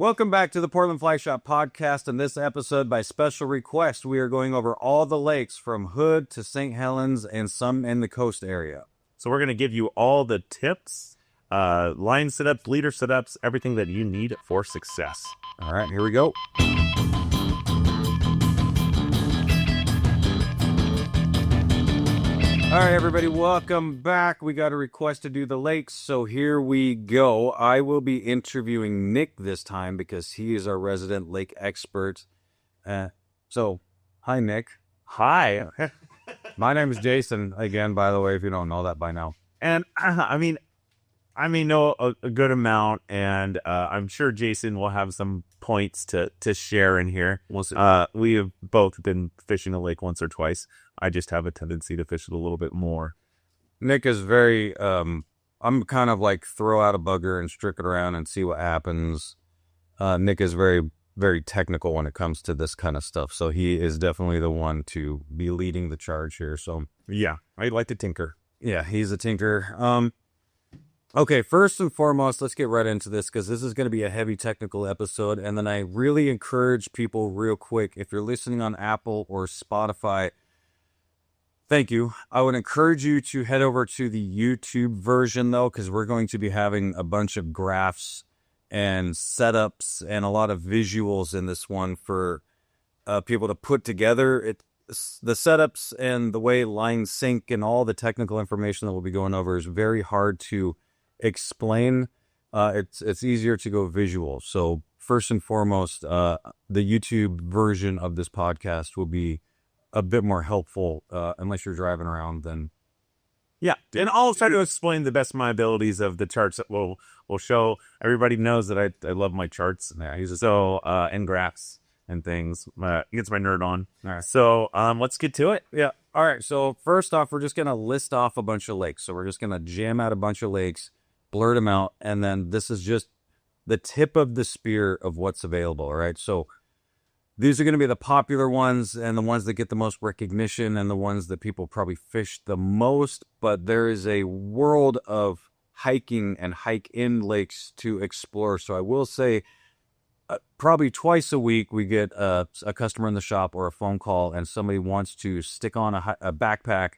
Welcome back to the Portland Fly Shop podcast. In this episode, by special request, we are going over all the lakes from Hood to St. Helens and some in the coast area. So we're going to give you all the tips, line setups, leader setups, everything that you need for success. All right, here we go. All right, everybody, welcome back. We got a request to do the lakes, so here we go. I will be interviewing Nick this time because he is our resident lake expert. So, hi, Nick. Hi. My name is Jason, again, by the way, if you don't know that by now. And I know a good amount, and I'm sure Jason will have some points to share in here. We have both been fishing a lake once or twice. I just have a tendency to fish it a little bit more. Nick is very, I'm kind of like throw out a bugger and strick it around and see what happens. Nick is very, very technical when it comes to this kind of stuff. So he is definitely the one to be leading the charge here. So yeah, I like to tinker. Yeah, he's a tinker. Okay, first and foremost, let's get right into this because this is going to be a heavy technical episode. And then I really encourage people real quick, if you're listening on Apple or Spotify, thank you. I would encourage you to head over to the YouTube version, though, because we're going to be having a bunch of graphs and setups and a lot of visuals in this one for people to put together. The setups and the way lines sync and all the technical information that we'll be going over is very hard to explain. It's easier to go visual. So first and foremost, the YouTube version of this podcast will be a bit more helpful, unless you're driving around, then. Yeah, and I'll try to explain the best of my abilities of the charts that we'll show. Everybody knows that I love my charts. Yeah, And graphs and things. It gets my nerd on. All right. So let's get to it. Yeah. All right. So first off, we're just going to list off a bunch of lakes. So we're just going to jam out a bunch of lakes, blurt them out, and then this is just the tip of the spear of what's available. All right. So these are going to be the popular ones and the ones that get the most recognition and the ones that people probably fish the most. But there is a world of hiking and hike-in lakes to explore. So I will say probably twice a week we get a customer in the shop or a phone call and somebody wants to stick on a backpack,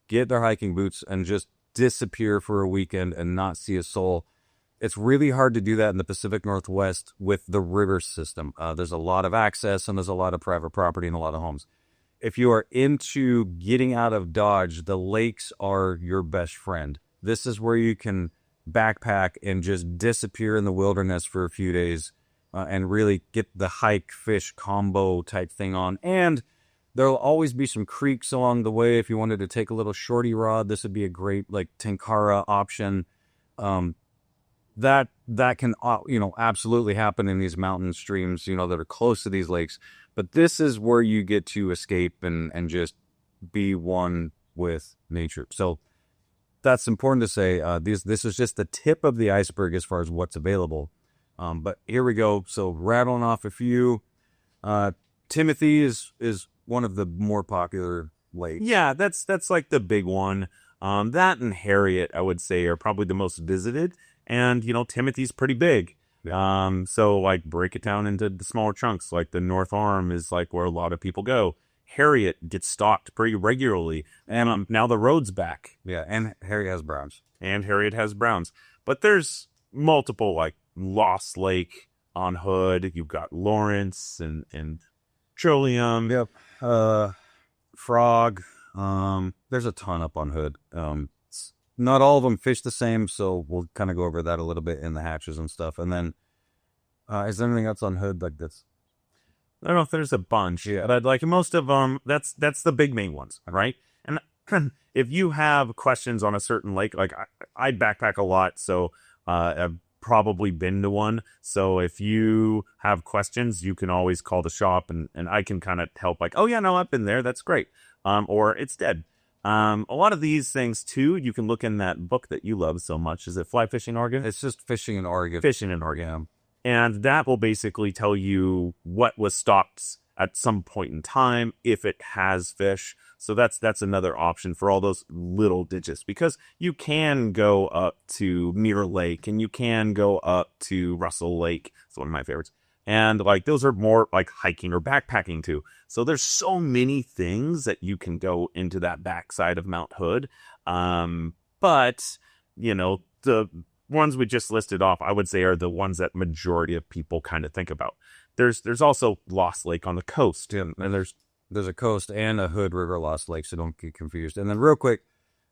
get their hiking boots, and just disappear for a weekend and not see a soul. It's really hard to do that in the Pacific Northwest with the river system. There's a lot of access and there's a lot of private property and a lot of homes. If you are into getting out of Dodge, the lakes are your best friend. This is where you can backpack and just disappear in the wilderness for a few days and really get the hike fish combo type thing on. And there'll always be some creeks along the way. If you wanted to take a little shorty rod, this would be a great like tenkara option. That can, absolutely happen in these mountain streams, that are close to these lakes. But this is where you get to escape and just be one with nature. So that's important to say. This is just the tip of the iceberg as far as what's available. But here we go. So rattling off a few. Timothy is one of the more popular lakes. Yeah, that's like the big one. That and Harriet, I would say, are probably the most visited. And, Timothy's pretty big. So, like, break it down into the smaller chunks. Like, the North Arm is, like, where a lot of people go. Harriet gets stocked pretty regularly. And now the road's back. Yeah, and Harriet has browns. But there's multiple, like, Lost Lake on Hood. You've got Lawrence and Trillium. Yep. Frog. There's a ton up on Hood. Not all of them fish the same, so we'll kind of go over that a little bit in the hatches and stuff. And then, is there anything else on Hood like this? I don't know if there's a bunch, but like most of them, that's the big main ones, right? And if you have questions on a certain lake, like I backpack a lot, so I've probably been to one. So if you have questions, you can always call the shop, and I can kind of help. Like, oh yeah, no, I've been there. That's great. Or it's dead. A lot of these things too, you can look in that book that you love so much. Is it Fly Fishing Oregon? It's just Fishing in Oregon. Fishing in Oregon. And that will basically tell you what was stocked at some point in time if it has fish. So that's another option for all those little ditches, because you can go up to Merrill Lake and you can go up to Russell Lake. It's one of my favorites. And like those are more like hiking or backpacking too. So there's so many things that you can go into that backside of Mount Hood. But you know, the ones we just listed off, I would say, are the ones that majority of people kind of think about. There's also Lost Lake on the coast. Yeah, and there's a coast and a Hood River Lost Lake, so don't get confused. And then real quick,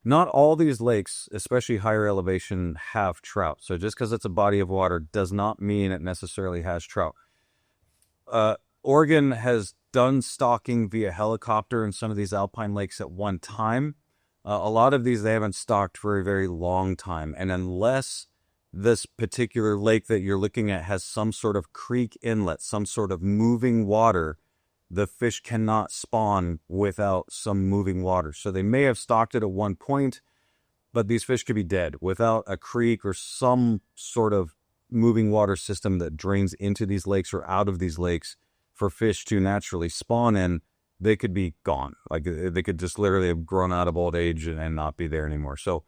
not all these lakes, especially higher elevation, have trout. So just because it's a body of water does not mean it necessarily has trout. Oregon has done stocking via helicopter in some of these alpine lakes at one time. A lot of these, they haven't stocked for a very long time. And unless this particular lake that you're looking at has some sort of creek inlet, some sort of moving water, the fish cannot spawn without some moving water. So they may have stocked it at one point, but these fish could be dead without a creek or some sort of moving water system that drains into these lakes or out of these lakes for fish to naturally spawn in. They could be gone. Like they could just literally have grown out of old age and not be there anymore. So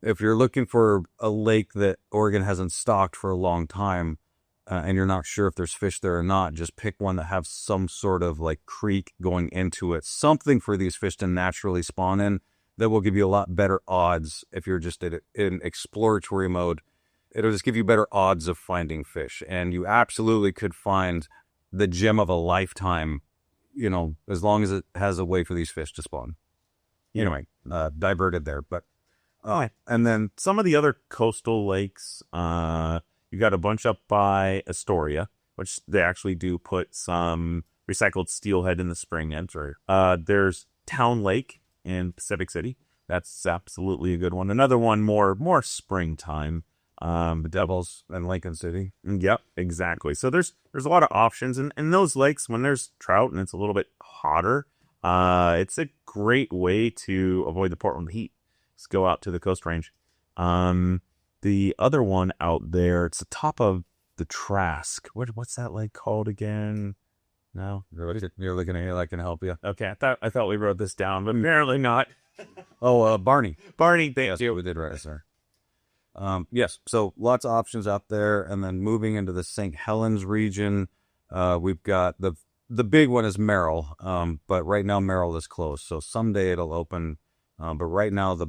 if you're looking for a lake that Oregon hasn't stocked for a long time, and you're not sure if there's fish there or not, just pick one that has some sort of like creek going into it, something for these fish to naturally spawn in that will give you a lot better odds. If you're just in exploratory mode, it'll just give you better odds of finding fish. And you absolutely could find the gem of a lifetime, you know, as long as it has a way for these fish to spawn. Anyway, diverted there, but and then some of the other coastal lakes, you got a bunch up by Astoria, which they actually do put some recycled steelhead in the spring. There's Town Lake in Pacific City. That's absolutely a good one. Another one more springtime. The Devils and Lincoln City. Yep, exactly. So there's a lot of options, and those lakes, when there's trout and it's a little bit hotter, it's a great way to avoid the Portland heat. Just go out to the Coast Range. The other one out there, it's the top of the Trask. What's that lake called again? No, you're looking at me like I can help you. Okay, I thought we wrote this down, but apparently not. Barney. Barney, yes, we did right, sir. Yes, so lots of options out there, and then moving into the St. Helens region, we've got the big one is Merrill, but right now Merrill is closed, so someday it'll open. But right now, the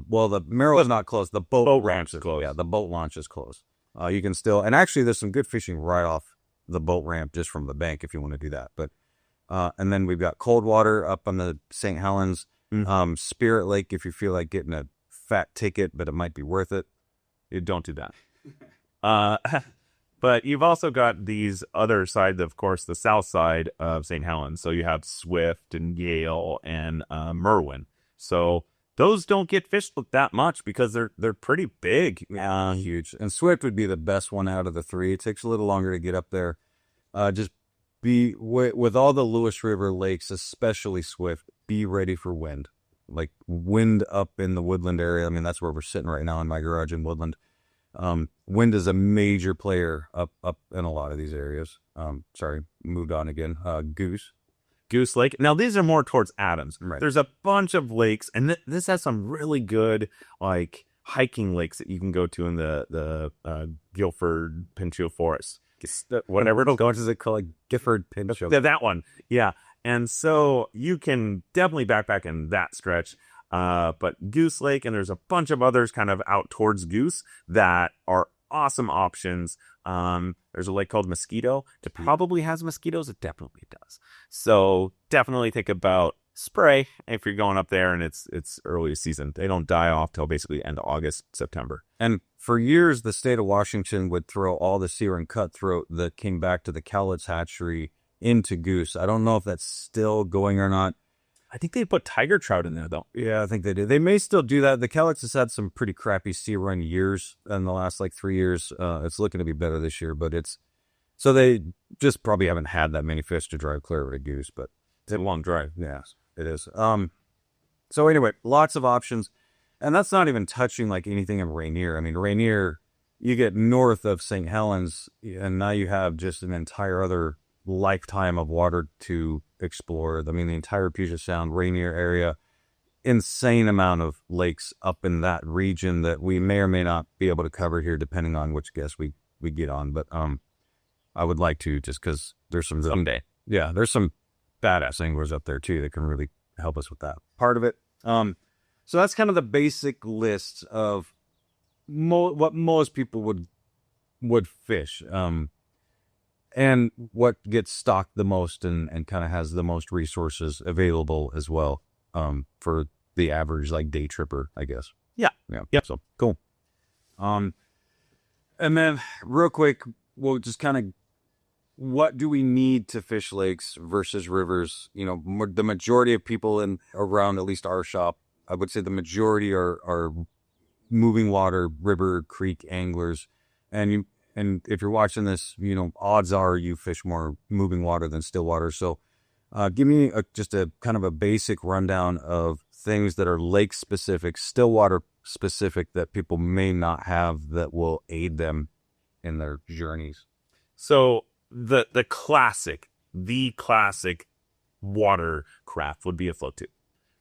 Merrill is not closed. The boat launch is closed. Yeah, the boat launch is closed. You can still, and actually there's some good fishing right off the boat ramp just from the bank if you want to do that. But and then we've got Coldwater up on the St. Helens, Spirit Lake if you feel like getting a fat ticket, but it might be worth it. You don't do that. But you've also got these other sides, of course, the south side of St. Helens. So you have Swift and Yale and Merwin. So those don't get fished that much because they're pretty big. Huge. And Swift would be the best one out of the three. It takes a little longer to get up there. Just be with all the Lewis River lakes, especially Swift, be ready for wind. Like wind up in the Woodland area. I mean, that's where we're sitting right now in my garage in Woodland. Wind is a major player up in a lot of these areas. Sorry, moved on again. Goose Lake. Now, these are more towards Adams. Right. There's a bunch of lakes, and this has some really good, like, hiking lakes that you can go to in the Guilford Pinchot Forest. Whatever it'll go into, called Gifford Pinchot. That one, yeah. And so you can definitely backpack in that stretch. But Goose Lake, and there's a bunch of others kind of out towards Goose that are awesome options. There's a lake called Mosquito. It probably has mosquitoes. It definitely does. So definitely think about spray if you're going up there and it's early season. They don't die off till basically end of August, September. And for years, the state of Washington would throw all the sea and cutthroat that came back to the Cowlitz hatchery into Goose. I don't know if that's still going or not. I think they put tiger trout in there, though. Yeah, I think they do. They may still do that. The Cowlitz has had some pretty crappy sea run years in the last 3 years. It's looking to be better this year, but so they just probably haven't had that many fish to drive clear with a Goose, but it's a long drive. Yes, it is. So anyway, lots of options, and that's not even touching anything in Rainier. I mean, Rainier, you get north of St. Helens, and now you have just an entire other lifetime of water to explore. I mean, the entire Puget Sound, Rainier area, insane amount of lakes up in that region that we may or may not be able to cover here, depending on which guest we get on. But I would like to, just because there's some Someday. yeah, there's some badass anglers up there too that can really help us with that part of it. So that's kind of the basic list of what most people would fish, and what gets stocked the most and kind of has the most resources available as well, for the average like day tripper, I guess. Yeah. So cool. And then real quick, we'll just kind of, what do we need to fish lakes versus rivers? You know, the majority of people around at least our shop, I would say the majority are moving water, river, creek anglers. And if you're watching this, you know, odds are you fish more moving water than still water. So give me just a kind of a basic rundown of things that are lake specific, still water specific, that people may not have that will aid them in their journeys. So the classic watercraft would be a float tube,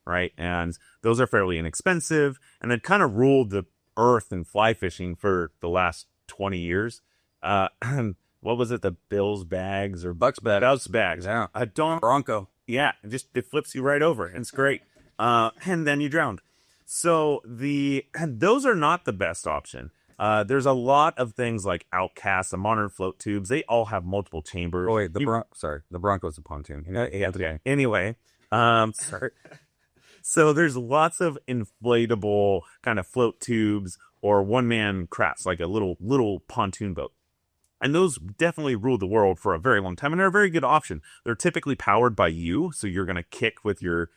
right? And those are fairly inexpensive, and it kind of ruled the earth and fly fishing for the last 20 years. What was it? The Bill's bags or Buck's bags. Buck's bags. Yeah. I don't. Bronco. Yeah, it flips you right over. It's great. And then you drowned. So those are not the best option. There's a lot of things like Outcast, the modern float tubes. They all have multiple chambers. Oh wait, the Bronco's a pontoon. Yeah. Anyway, sorry. So there's lots of inflatable kind of float tubes or one-man crafts, like a little pontoon boat. And those definitely ruled the world for a very long time, and they're a very good option. They're typically powered by you, so you're going to kick with your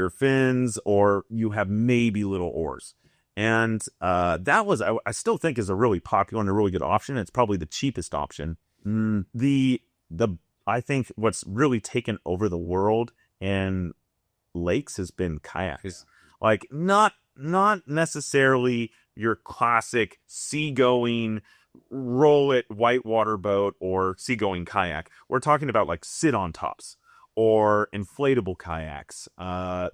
fins, or you have maybe little oars. And that was, I still think, is a really popular and a really good option. It's probably the cheapest option. I think what's really taken over the world in lakes has been kayaks. Like not necessarily your classic seagoing, roll it whitewater boat or seagoing kayak. We're talking about like sit on tops or inflatable kayaks.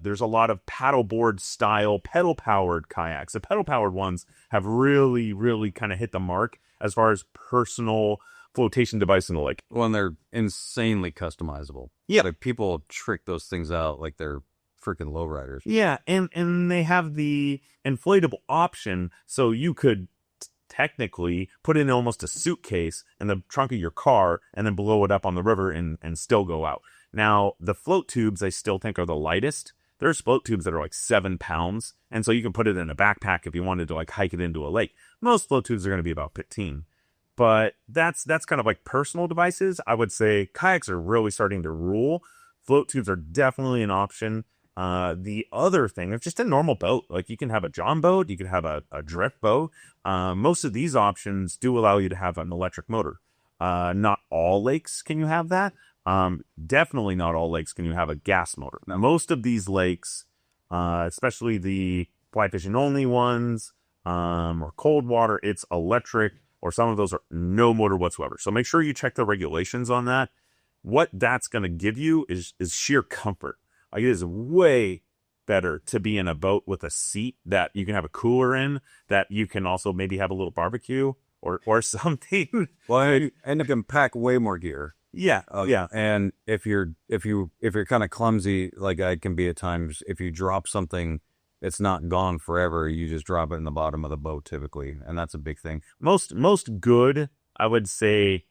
There's a lot of paddleboard style pedal powered kayaks. The pedal powered ones have really, really kind of hit the mark as far as personal flotation device in the lake. Well, and they're insanely customizable. Yeah. Like people trick those things out like they're freaking lowriders. Yeah, and they have the inflatable option, so you could technically put in almost a suitcase in the trunk of your car and then blow it up on the river and still go out. Now, the float tubes I still think are the lightest. There's float tubes that are like 7 pounds, and so you can put it in a backpack if you wanted to like hike it into a lake. Most float tubes are going to be about 15. But that's kind of like personal devices. I would say kayaks are really starting to rule. Float tubes are definitely an option. The other thing is just a normal boat. Like you can have a John boat, you can have a drift boat. Most of these options do allow you to have an electric motor. Not all lakes can you have that. Definitely not all lakes can you have a gas motor. Now, most of these lakes, especially the fly fishing only ones, or cold water, it's electric, or some of those are no motor whatsoever. So make sure you check the regulations on that. What that's going to give you is sheer comfort. Like it is way better to be in a boat with a seat that you can have a cooler in, that you can also maybe have a little barbecue or something. Well, you end up and pack way more gear. Yeah. Yeah. And if you're kind of clumsy, like I can be at times, if you drop something, it's not gone forever. You just drop it in the bottom of the boat typically, and that's a big thing. Most good, I would say,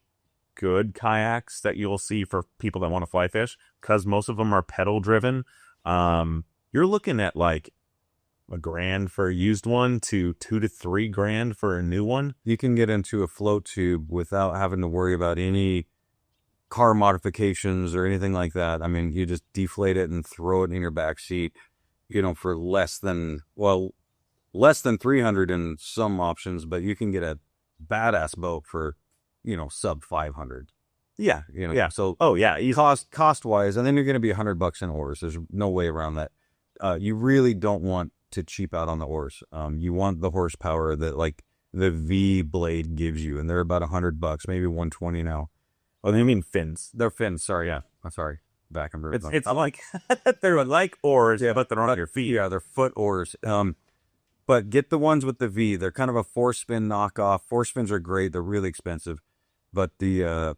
good kayaks that you'll see for people that want to fly fish, because most of them are pedal driven. You're looking at like $1,000 for a used one to $2,000 to $3,000 for a new one. You can get into a float tube without having to worry about any car modifications or anything like that. I mean, you just deflate it and throw it in your back seat, for less than 300 in some options, but you can get a badass boat for, sub 500. Yeah. Yeah. So, yeah. Cost wise, and then you're going to be $100 in oars. There's no way around that. You really don't want to cheap out on the oars. You want the horsepower that like the V blade gives you, and they're about $100, maybe 120 now. Oh, they mean fins. They're fins. Sorry, yeah. I'm sorry. Back and forth. It's like they're like oars, but they're on your feet. Yeah, they're foot oars. But get the ones with the V. They're kind of a 4-spin knockoff. 4-spins are great. They're really expensive. But the,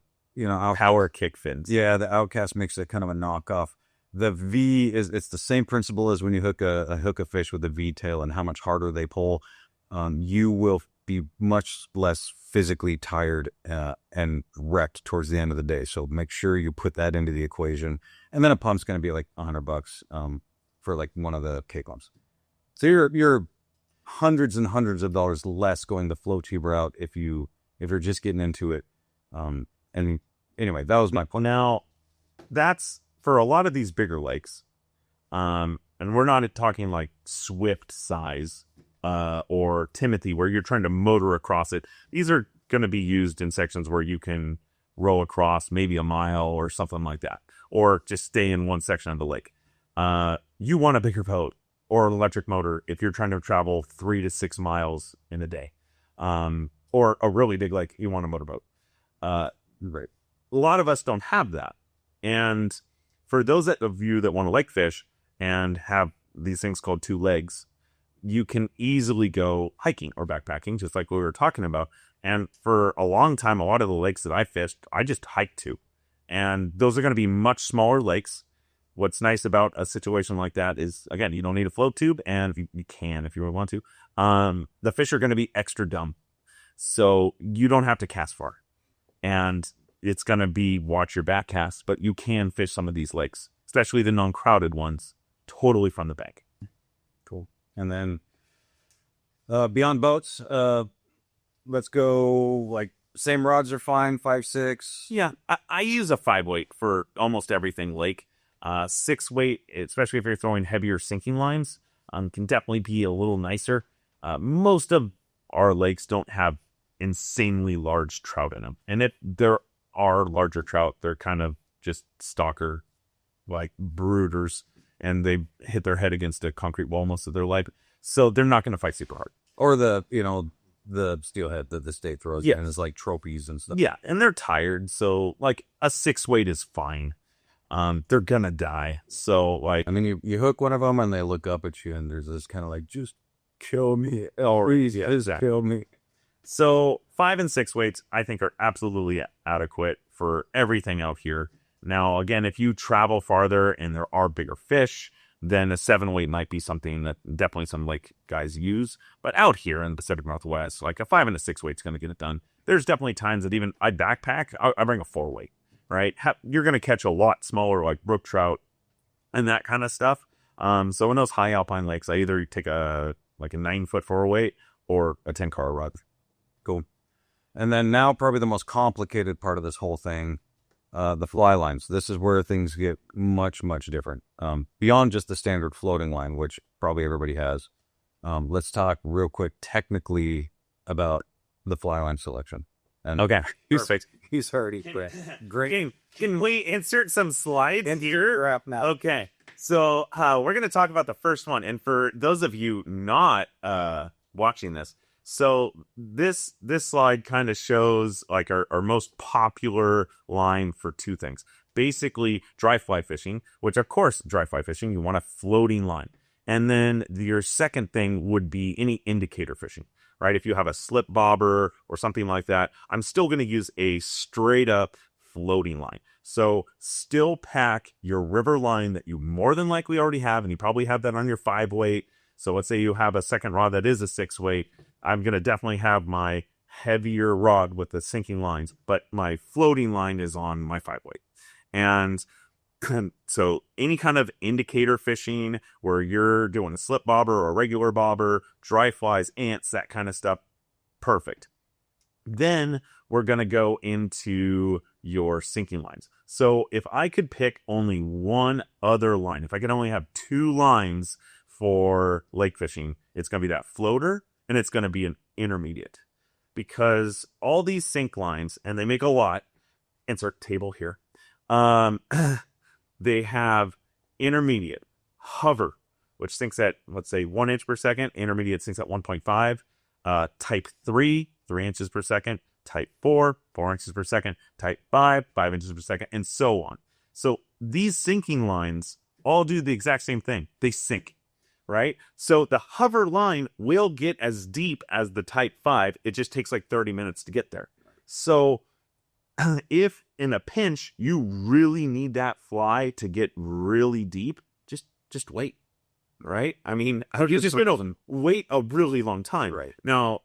Power kick fins. yeah, the Outcast makes it kind of a knockoff. The V it's the same principle as when you hook a fish with a V tail and how much harder they pull. You will be much less physically tired and wrecked towards the end of the day. So make sure you put that into the equation. And then a pump's going to be like $100 for like one of the K-clumps. So you're hundreds and hundreds of dollars less going the flow tube route if you're just getting into it. And anyway, that was my point. Now, that's for a lot of these bigger lakes. And we're not talking like Swift size or Timothy where you're trying to motor across it. These are going to be used in sections where you can row across maybe a mile or something like that, or just stay in one section of the lake. You want a bigger boat or an electric motor if you're trying to travel 3 to 6 miles in a day. Or a really big lake, you want a motorboat. Right. A lot of us don't have that. And for those of you that want to lake fish and have these things called 2 legs, you can easily go hiking or backpacking, just like we were talking about. And for a long time, a lot of the lakes that I fished, I just hiked to. And those are going to be much smaller lakes. What's nice about a situation like that is, again, you don't need a float tube, and you can if you really want to. The fish are going to be extra dumb. So you don't have to cast far. And it's going to be watch your back cast, but you can fish some of these lakes, especially the non-crowded ones, totally from the bank. Cool. And then beyond boats, let's go like same rods are fine, 5-6. Yeah, I use a 5-weight for almost everything lake. 6-weight, especially if you're throwing heavier sinking lines, can definitely be a little nicer. Most of our lakes don't have insanely large trout in them. And if there are larger trout, they're kind of just stalker, like brooders, and they hit their head against a concrete wall most of their life. So they're not going to fight super hard. Or the steelhead that the state throws in is like trophies and stuff. Yeah, and they're tired. So like a 6-weight is fine. They're going to die. So like, I mean, you hook one of them and they look up at you and there's this kind of like, just kill me. Please, kill me. So 5 and 6 weights, I think, are absolutely adequate for everything out here. Now, again, if you travel farther and there are bigger fish, then a 7-weight might be something that definitely some lake guys use. But out here in the Pacific Northwest, like a 5 and a 6-weight is going to get it done. There's definitely times that even I backpack, I bring a 4-weight, right? You're going to catch a lot smaller, like brook trout and that kind of stuff. So in those high alpine lakes, I either take a 9-foot 4-weight or a 10-car rod. Cool. And then now probably the most complicated part of this whole thing, the fly lines. This is where things get much, much different. Beyond just the standard floating line, which probably everybody has. Let's talk real quick technically about the fly line selection. And okay, perfect. He's already great. Can we insert some slides here? Now. Okay, so we're going to talk about the first one. And for those of you not watching this, so this slide kind of shows like our most popular line for 2 things. Basically, dry fly fishing, which of course, dry fly fishing, you want a floating line. And then your second thing would be any indicator fishing, right? If you have a slip bobber or something like that, I'm still going to use a straight up floating line. So still pack your river line that you more than likely already have, and you probably have that on your 5-weight. So let's say you have a second rod that is a 6-weight. I'm going to definitely have my heavier rod with the sinking lines, but my floating line is on my 5-weight. And so any kind of indicator fishing where you're doing a slip bobber or a regular bobber, dry flies, ants, that kind of stuff, perfect. Then we're going to go into your sinking lines. So if I could pick only one other line, if I could only have 2 lines for lake fishing, it's going to be that floater and it's going to be an intermediate. Because all these sink lines, and they make a lot, insert table here, they have intermediate, hover, which sinks at, let's say, 1 inch per second. Intermediate sinks at 1.5. Type 3, 3 inches per second. type 4, 4 inches per second, type 5, 5 inches per second, and so on. So these sinking lines all do the exact same thing. They sink, right? So the hover line will get as deep as the type 5. It just takes like 30 minutes to get there. So if in a pinch you really need that fly to get really deep, just wait, right? I mean, you just wait a really long time. Right. Now,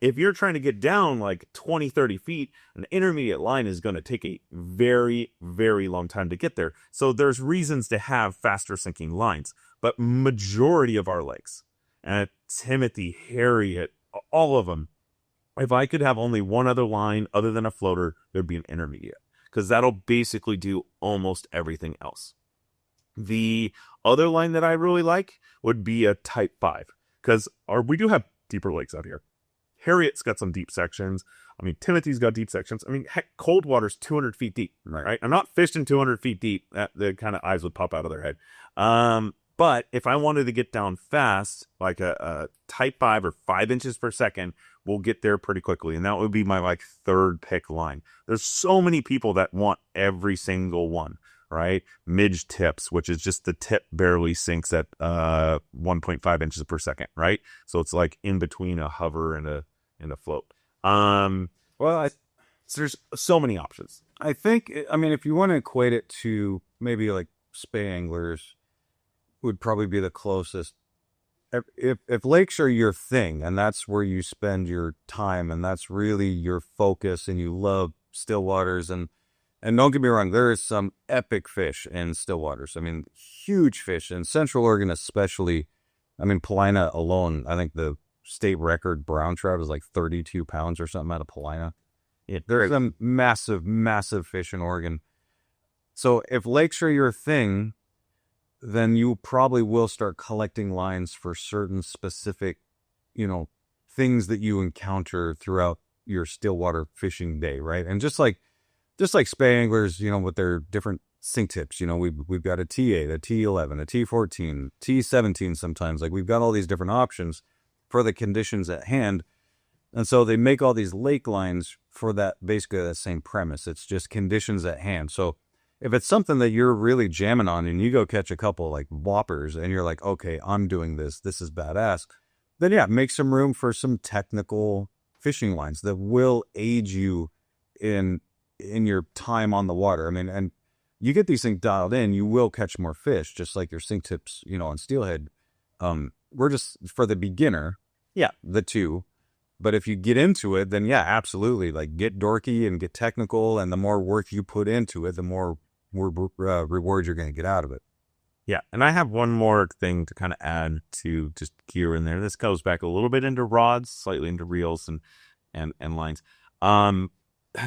if you're trying to get down like 20, 30 feet, an intermediate line is going to take a very, very long time to get there. So there's reasons to have faster sinking lines. But majority of our lakes, Timothy, Harriet, all of them, if I could have only one other line other than a floater, there'd be an intermediate. Because that'll basically do almost everything else. The other line that I really like would be a type 5. Because we do have deeper lakes out here. Harriet's got some deep sections. I mean, Timothy's got deep sections. I mean, heck, Coldwater's 200 feet deep, right? I'm not fishing 200 feet deep. The kind of eyes would pop out of their head. But if I wanted to get down fast, like a type 5 or 5 inches per second, we'll get there pretty quickly. And that would be my like third pick line. There's so many people that want every single one, right? Midge tips, which is just the tip barely sinks at 1.5 inches per second, right? So it's like in between a hover and a float. Well, So there's so many options. I think, I mean, if you want to equate it to maybe like spay anglers, would probably be the closest. If lakes are your thing and that's where you spend your time and that's really your focus and you love still waters and don't get me wrong, there is some epic fish in still waters. I mean, huge fish in Central Oregon especially. I mean, Paulina alone, I think the state record brown trout is like 32 pounds or something out of Paulina. Yeah, There's some massive fish in Oregon. So if lakes are your thing, then you probably will start collecting lines for certain specific, things that you encounter throughout your stillwater fishing day, right? And just like spay anglers, with their different sink tips, we've got a T8, a T11, a T14, T17 sometimes. Like we've got all these different options for the conditions at hand. And so they make all these lake lines for that, basically that same premise. It's just conditions at hand. So if it's something that you're really jamming on and you go catch a couple like whoppers and you're like, okay, I'm doing this is badass, then yeah, make some room for some technical fishing lines that will aid you in your time on the water. I mean, and you get these things dialed in, you will catch more fish, just like your sink tips, on steelhead. We're just, for the beginner, yeah, the two. But if you get into it, then yeah, absolutely. Like get dorky and get technical. And the more work you put into it, the more reward you're going to get out of it. Yeah. And I have one more thing to kind of add to just gear in there. This goes back a little bit into rods, slightly into reels and lines.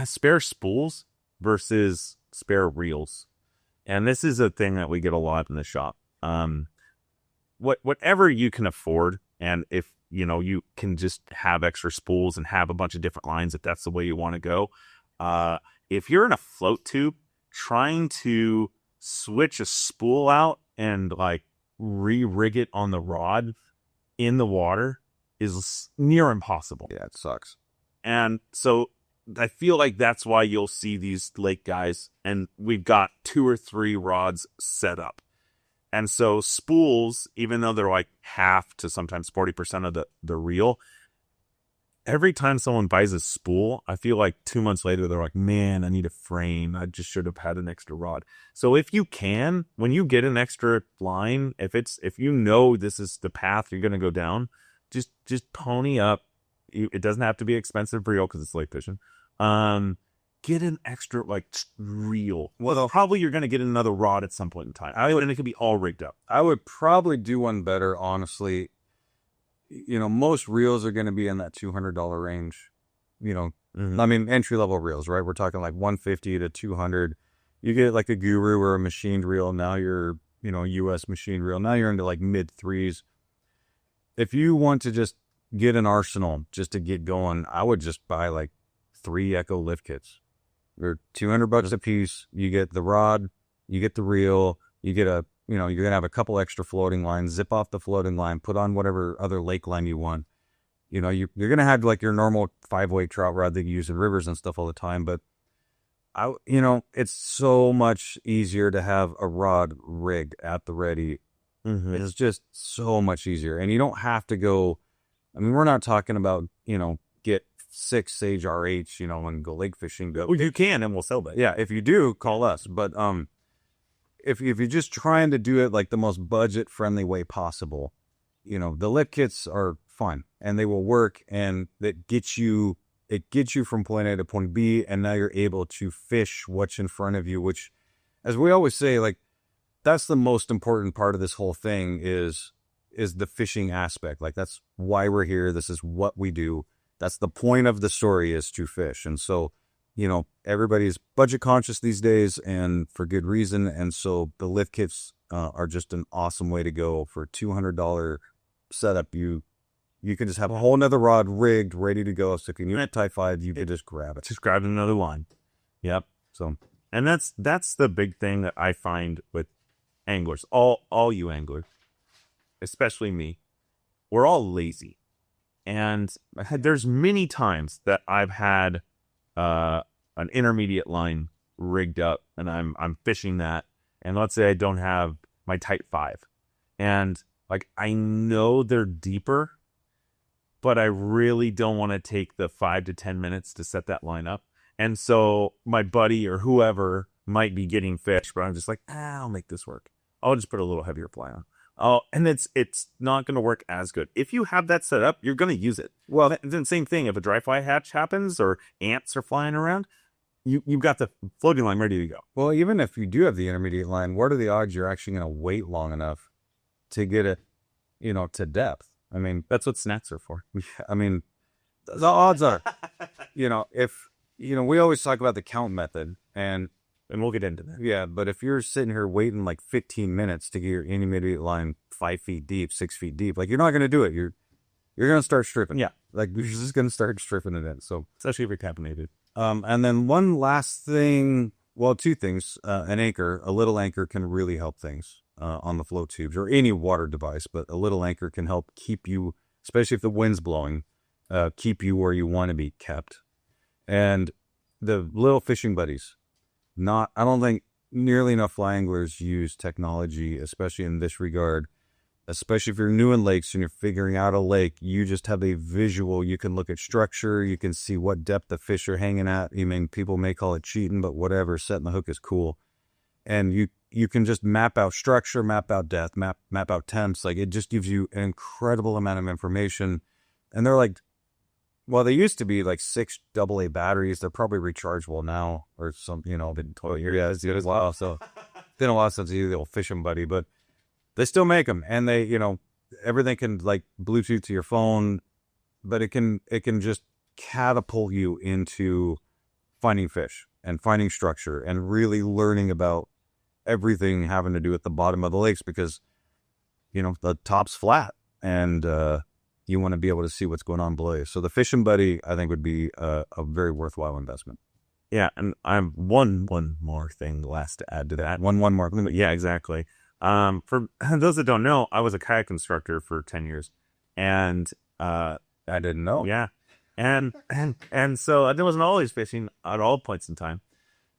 Spare spools versus spare reels. And this is a thing that we get a lot in the shop. Whatever you can afford. And if, you can just have extra spools and have a bunch of different lines if that's the way you want to go. If you're in a float tube, trying to switch a spool out and like re-rig it on the rod in the water is near impossible. Yeah, it sucks. And so I feel like that's why you'll see these lake guys and we've got 2 or 3 rods set up. And so spools, even though they're like half to sometimes 40% of the reel, every time someone buys a spool, I feel like 2 months later, they're like, man, I need a frame. I just should have had an extra rod. So if you can, when you get an extra line, if you know this is the path you're going to go down, just pony up. It doesn't have to be expensive reel because it's lake fishing. Get an extra reel. Well, probably you're going to get another rod at some point in time. And it could be all rigged up. I would probably do one better, honestly. Most reels are going to be in that $200 range. I mean, entry-level reels, right? We're talking like $150 to $200. You get like a Guru or a machined reel. Now you're, U.S. machined reel. Now you're into like mid-3s. If you want to just get an arsenal just to get going, I would just buy like 3 Echo lift kits. They're $200 a piece. You get the rod, you get the reel, you get you're going to have a couple extra floating lines, zip off the floating line, put on whatever other lake line you want. You're going to have like your normal 5-weight trout rod that you use in rivers and stuff all the time, but it's so much easier to have a rod rigged at the ready. It's just so much easier. And you don't have to go, I mean, we're not talking about, get 6 Sage RH, and go lake fishing. Well, you can, and we'll sell that. Yeah, if you do, call us. But if you're just trying to do it like the most budget-friendly way possible, the lip kits are fun, and they will work, and it gets you from point A to point B, and now you're able to fish what's in front of you, which, as we always say, like, that's the most important part of this whole thing is the fishing aspect. Like, that's why we're here. This is what we do. That's the point of the story, is to fish. And so, everybody's budget conscious these days, and for good reason. And so the lift kits are just an awesome way to go. For $200 setup, you can just have a whole nother rod rigged, ready to go. So if you need Type 5, you can just grab it. Just grab another line. Yep. So, and that's the big thing that I find with anglers, all you anglers, especially me, we're all lazy. And there's many times that I've had an intermediate line rigged up, and I'm fishing that, and let's say I don't have my Type 5, and like I know they're deeper, but I really don't want to take the 5 to 10 minutes to set that line up. And so my buddy or whoever might be getting fish, but I'm just like, I'll make this work. I'll just put a little heavier fly on. Oh, and it's not going to work as good. If you have that set up, you're going to use it. Well, then same thing. If a dry fly hatch happens or ants are flying around, you've got the floating line ready to go. Well, even if you do have the intermediate line, what are the odds you're actually going to wait long enough to get it, to depth? I mean, that's what snacks are for. I mean, the odds are, if, we always talk about the count method, and we'll get into that. Yeah, but if you're sitting here waiting like 15 minutes to get your intermediate line 5 feet deep, 6 feet deep, like, you're not going to do it. You're going to start stripping. Yeah. Like, you're just going to start stripping it in. So, especially if you're caffeinated. And then one last thing, well, 2 things. A little anchor can really help things on the flow tubes or any water device, but a little anchor can help keep you, especially if the wind's blowing, keep you where you want to be kept. And the little fishing buddies. I don't think nearly enough fly anglers use technology, especially in this regard, especially if you're new in lakes and you're figuring out a lake. You just have a visual. You can look at structure. You can see what depth the fish are hanging at. I mean, people may call it cheating, but whatever, setting the hook is cool. And you can just map out structure, map out depth, map out temps. Like, it just gives you an incredible amount of information. And they're like, well, they used to be like 6 AA batteries. They're probably rechargeable now, or some, been 12 years. Yeah, it's been a while. So it's been a while since the old fishing buddy, but they still make them, and they, everything can like Bluetooth to your phone, but it can just catapult you into finding fish and finding structure and really learning about everything having to do with the bottom of the lakes, because the top's flat, and you want to be able to see what's going on below you. So the fishing buddy, I think, would be a very worthwhile investment. Yeah, and I'm one more thing last to add to that. One more. Yeah, exactly. For those that don't know, I was a kayak instructor for 10 years, and I didn't know. Yeah, and so I wasn't always fishing at all points in time.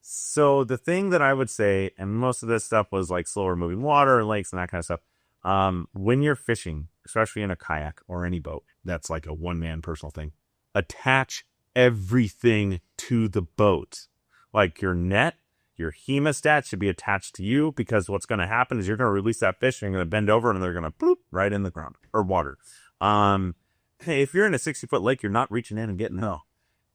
So the thing that I would say, and most of this stuff was like slower moving water and lakes and that kind of stuff. When you're fishing, especially in a kayak or any boat, that's like a one-man personal thing. Attach everything to the boat. Like your net, your hemostat should be attached to you, because what's going to happen is you're going to release that fish, and you're going to bend over, and they're going to bloop right in the ground or water. Hey, if you're in a 60-foot lake, you're not reaching in and getting it.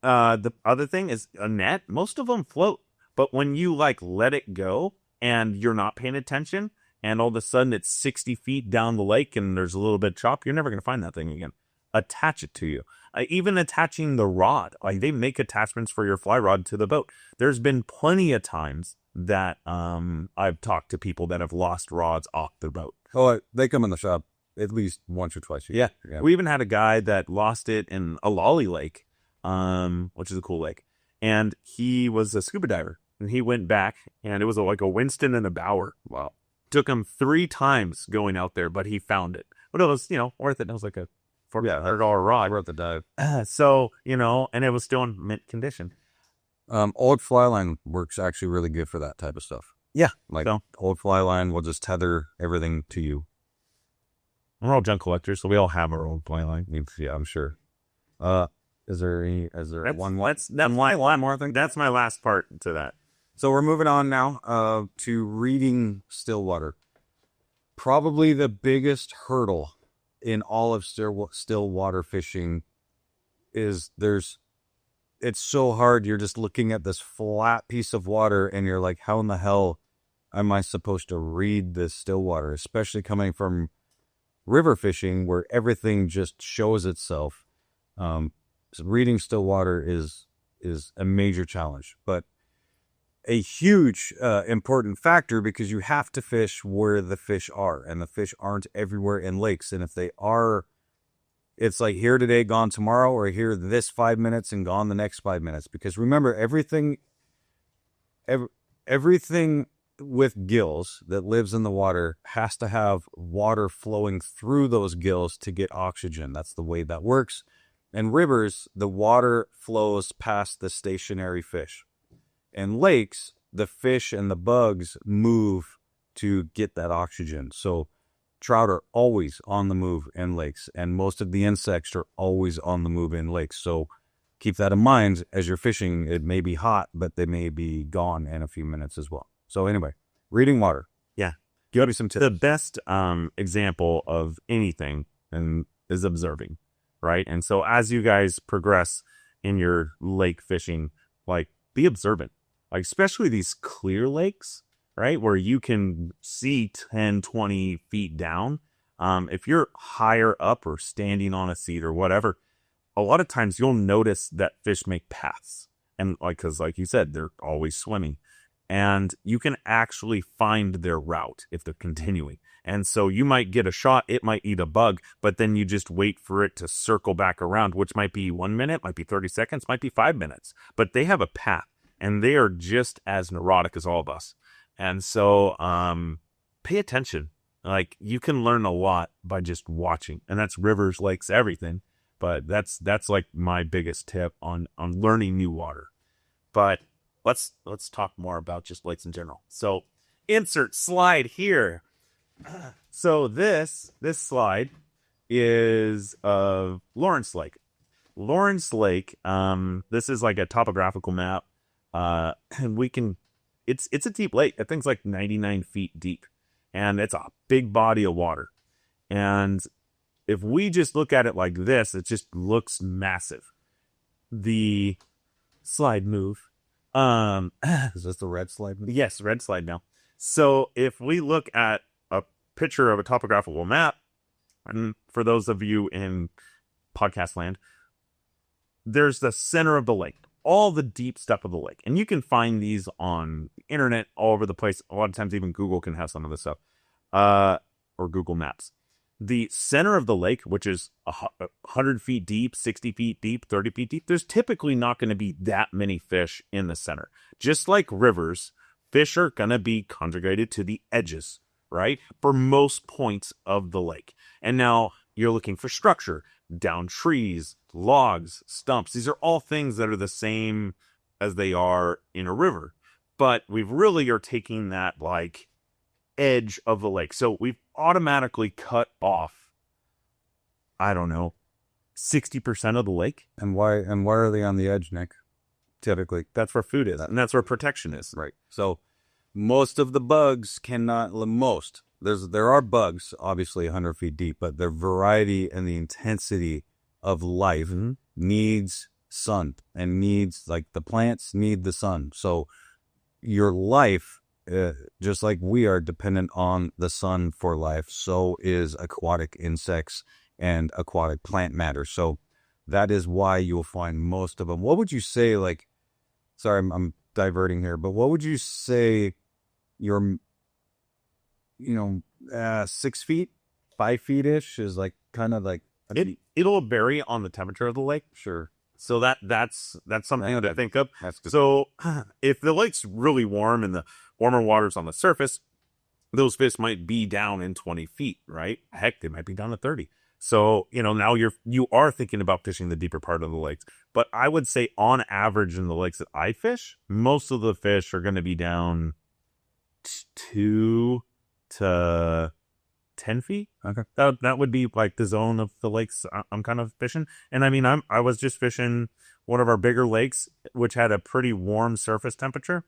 The other thing is a net. Most of them float, but when you like let it go and you're not paying attention, and all of a sudden it's 60 feet down the lake and there's a little bit of chop, you're never going to find that thing again. Attach it to you. Even attaching the rod, like they make attachments for your fly rod to the boat. There's been plenty of times that I've talked to people that have lost rods off the boat. Oh, they come in the shop at least once or twice a year. Yeah. We even had a guy that lost it in a Lolly Lake, which is a cool lake. And he was a scuba diver. And he went back, and it was like a Winston and a Bauer. Wow. Took him 3 times going out there, but he found it. But it was, worth it. It was like a for Yeah, $100 rod. We're at the dive. So, and it was still in mint condition. Old fly line works actually really good for that type of stuff. Yeah. Like So, old fly line will just tether everything to you. we're all junk collectors, so we all have our old play line. Yeah, I'm sure. Is there one more thing? That's my last part to that. So we're moving on now to reading stillwater. Probably the biggest hurdle in all of stillwater fishing is it's so hard. You're just looking at this flat piece of water and you're like, how in the hell am I supposed to read this stillwater? Especially coming from river fishing where everything just shows itself. So reading stillwater is a major challenge, but a huge important factor because you have to fish where the fish are, and the fish aren't everywhere in lakes. And if they are, it's like here today, gone tomorrow, or here this 5 minutes and gone the next 5 minutes. Because remember, everything with gills that lives in the water has to have water flowing through those gills to get oxygen. That's the way that works. In rivers, the water flows past the stationary fish. In lakes, the fish and the bugs move to get that oxygen. So trout are always on the move in lakes, and most of the insects are always on the move in lakes. So keep that in mind as you're fishing. It may be hot, but they may be gone in a few minutes as well. So anyway, reading water. Yeah. Give me some tips. The best example of anything is observing, right? And so as you guys progress in your lake fishing, like, be observant. Like, especially these clear lakes, right, where you can see 10, 20 feet down. If you're higher up or standing on a seat or whatever, a lot of times you'll notice that fish make paths. And because like you said, they're always swimming. And you can actually find their route if they're continuing. And so you might get a shot, it might eat a bug, but then you just wait for it to circle back around, which might be 1 minute, might be 30 seconds, might be 5 minutes. But they have a path. And they are just as neurotic as all of us. And so pay attention. Like, you can learn a lot by just watching. And that's rivers, lakes, everything. But that's like my biggest tip on learning new water. But let's talk more about just lakes in general. So insert slide here. So this slide is of Lawrence Lake. Lawrence Lake, this is like a topographical map. And it's a deep lake. That thing's like 99 feet deep, and it's a big body of water. And if we just look at it like this, it just looks massive. The slide move. Is this the red slide? Yes, red slide now. So if we look at a picture of a topographical map, and for those of you in podcast land, there's the center of the lake. All the deep stuff of the lake. And you can find these on the internet all over the place. A lot of times even Google can have some of this stuff. Or Google Maps. The center of the lake, which is 100 feet deep, 60 feet deep, 30 feet deep, there's typically not going to be that many fish in the center. Just like rivers, fish are going to be congregated to the edges, right? For most points of the lake. And now you're looking for structure. Down trees, logs, stumps. These are all things that are the same as they are in a river. But we really are taking that like edge of the lake. So we've automatically cut off, I don't know, 60% of the lake. And why are they on the edge, Nick? Typically. That's where food is. And that's where protection is. Right. So most of the bugs there are bugs, obviously 100 feet deep, but the variety and the intensity of life needs sun and needs, like, the plants need the sun. So your life, just like we are dependent on the sun for life, so is aquatic insects and aquatic plant matter. So that is why you'll find most of them. What would you say, like, sorry, I'm diverting here, but what would you say your 6 feet, 5 feet-ish is like kind of like it'll vary on the temperature of the lake. Sure. So that's something to think of. So if the lake's really warm and the warmer water's on the surface, those fish might be down in 20 feet, right? Heck, they might be down to 30. So, now you are thinking about fishing the deeper part of the lakes. But I would say on average in the lakes that I fish, most of the fish are going to be down 2 to 10 feet. Okay. That would be like the zone of the lakes I'm kind of fishing. And I mean, I was just fishing one of our bigger lakes, which had a pretty warm surface temperature.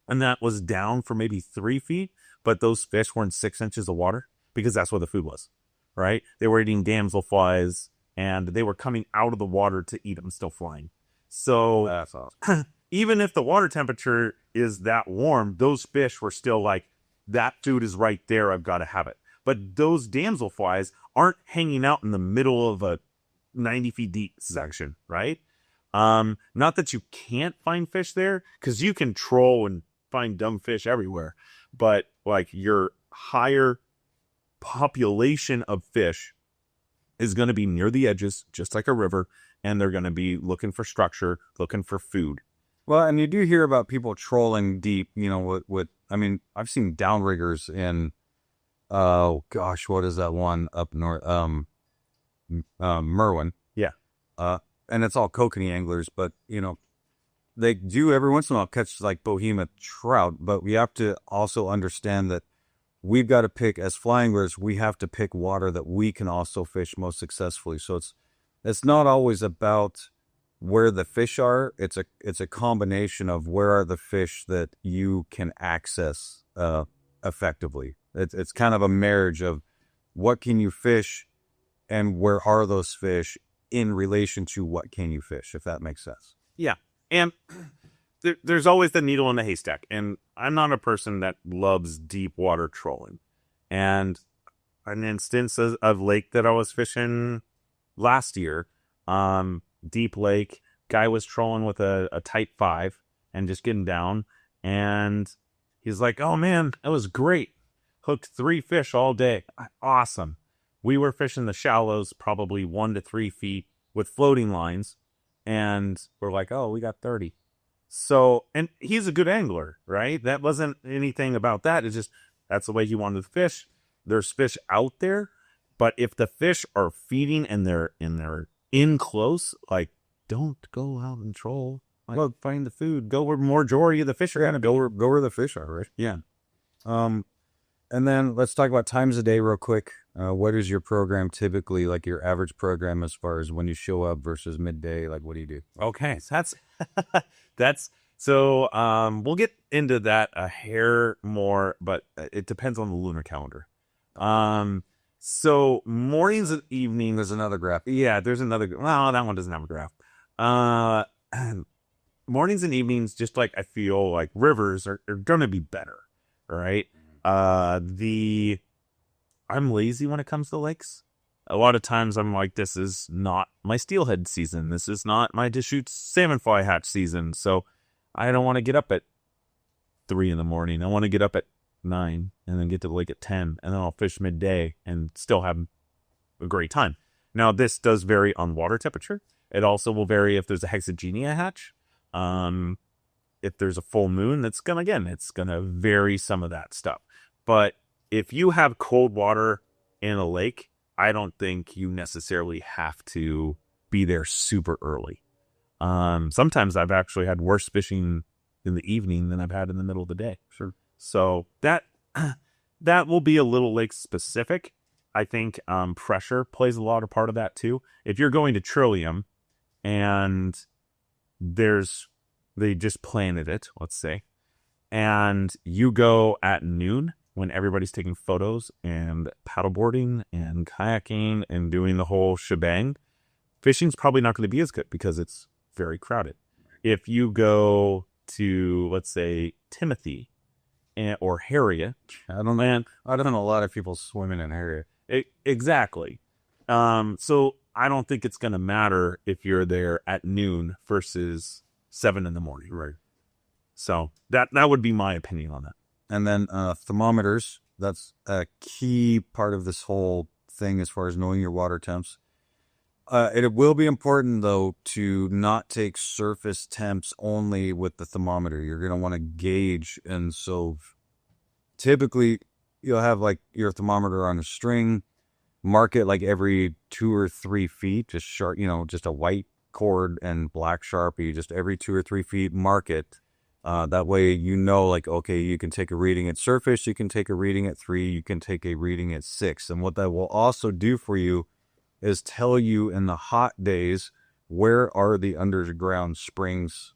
And that was down for maybe 3 feet. But those fish were in 6 inches of water because that's where the food was, right? They were eating damselflies and they were coming out of the water to eat them still flying. So That's awesome. even if the water temperature is that warm, those fish were still like, that food is right there. I've got to have it. But those damselflies aren't hanging out in the middle of a 90 feet deep section, right? Not that you can't find fish there, because you can troll and find dumb fish everywhere. But like your higher population of fish is going to be near the edges, just like a river, and they're going to be looking for structure, looking for food. Well, and you do hear about people trolling deep, I mean, I've seen downriggers in, oh gosh, what is that one up north? Merwin. Yeah. And it's all kokanee anglers, but they do every once in a while catch like behemoth trout, but we have to also understand that we've got to pick, as fly anglers, we have to pick water that we can also fish most successfully. So it's not always about where the fish are. It's a combination of where are the fish that you can access effectively. It's kind of a marriage of what can you fish and where are those fish in relation to what can you fish, if that makes sense. Yeah. And there's always the needle in the haystack. And I'm not a person that loves deep water trolling. And an instance of lake that I was fishing last year, deep lake, guy was trolling with a Type 5 and just getting down. And he's like, oh man, that was great. Hooked 3 fish all day. Awesome. We were fishing the shallows, probably 1 to 3 feet with floating lines. And we're like, oh, we got 30. So, and he's a good angler, right? That wasn't anything about that. It's just, that's the way he wanted to fish. There's fish out there. But if the fish are feeding and they're in close, like, don't go out and troll. Like, go find the food. Go where majority of the fish are going to be. Go where the fish are, right? Yeah. And then let's talk about times a day real quick. What is your program typically, like your average program as far as when you show up versus midday? Like, what do you do? Okay. So we'll get into that a hair more, but it depends on the lunar calendar. So mornings and evenings. There's another graph. Yeah, there's another. Well, that one doesn't have a graph. Mornings and evenings, just like I feel like rivers are going to be better. Right. I'm lazy when it comes to lakes. A lot of times I'm like, this is not my steelhead season. This is not my Deschutes salmon fly hatch season. So I don't want to get up at 3 a.m. I want to get up at 9 and then get to the lake at 10, and then I'll fish midday and still have a great time. Now, this does vary on water temperature. It also will vary if there's a hexagenia hatch. If there's a full moon, it's going to vary some of that stuff. But if you have cold water in a lake, I don't think you necessarily have to be there super early. Sometimes I've actually had worse fishing in the evening than I've had in the middle of the day. Sure. So that will be a little lake specific. I think pressure plays a lot of part of that too. If you're going to Trillium and they just planted it, let's say, and you go at noon when everybody's taking photos and paddleboarding and kayaking and doing the whole shebang, fishing's probably not going to be as good because it's very crowded. If you go to, let's say, Timothy or Harriet, I don't know a lot of people swimming in Harriet. Exactly. So I don't think it's going to matter if you're there at noon versus 7 a.m. Right. So that would be my opinion on that. And then thermometers. That's a key part of this whole thing as far as knowing your water temps. It will be important, though, to not take surface temps only with the thermometer. You're going to want to gauge. And so typically you'll have like your thermometer on a string. mark it like every 2 or 3 feet, just sharp, just a white cord and black Sharpie, just every 2 or 3 feet, mark it. That way, like, okay, you can take a reading at surface, you can take a reading at 3, you can take a reading at 6. And what that will also do for you is tell you in the hot days, where are the underground springs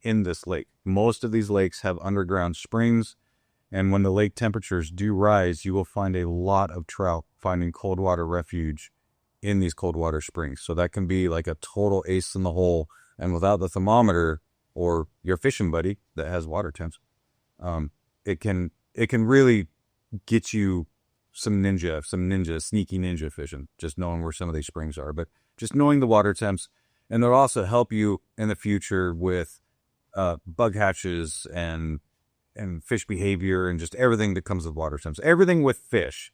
in this lake. Most of these lakes have underground springs. And when the lake temperatures do rise, you will find a lot of trout finding cold water refuge in these cold water springs. So that can be like a total ace in the hole. And without the thermometer or your fishing buddy that has water temps, it can really get you some sneaky ninja fishing, just knowing where some of these springs are. But just knowing the water temps, and they'll also help you in the future with bug hatches and fish behavior and just everything that comes with water temps. Everything with fish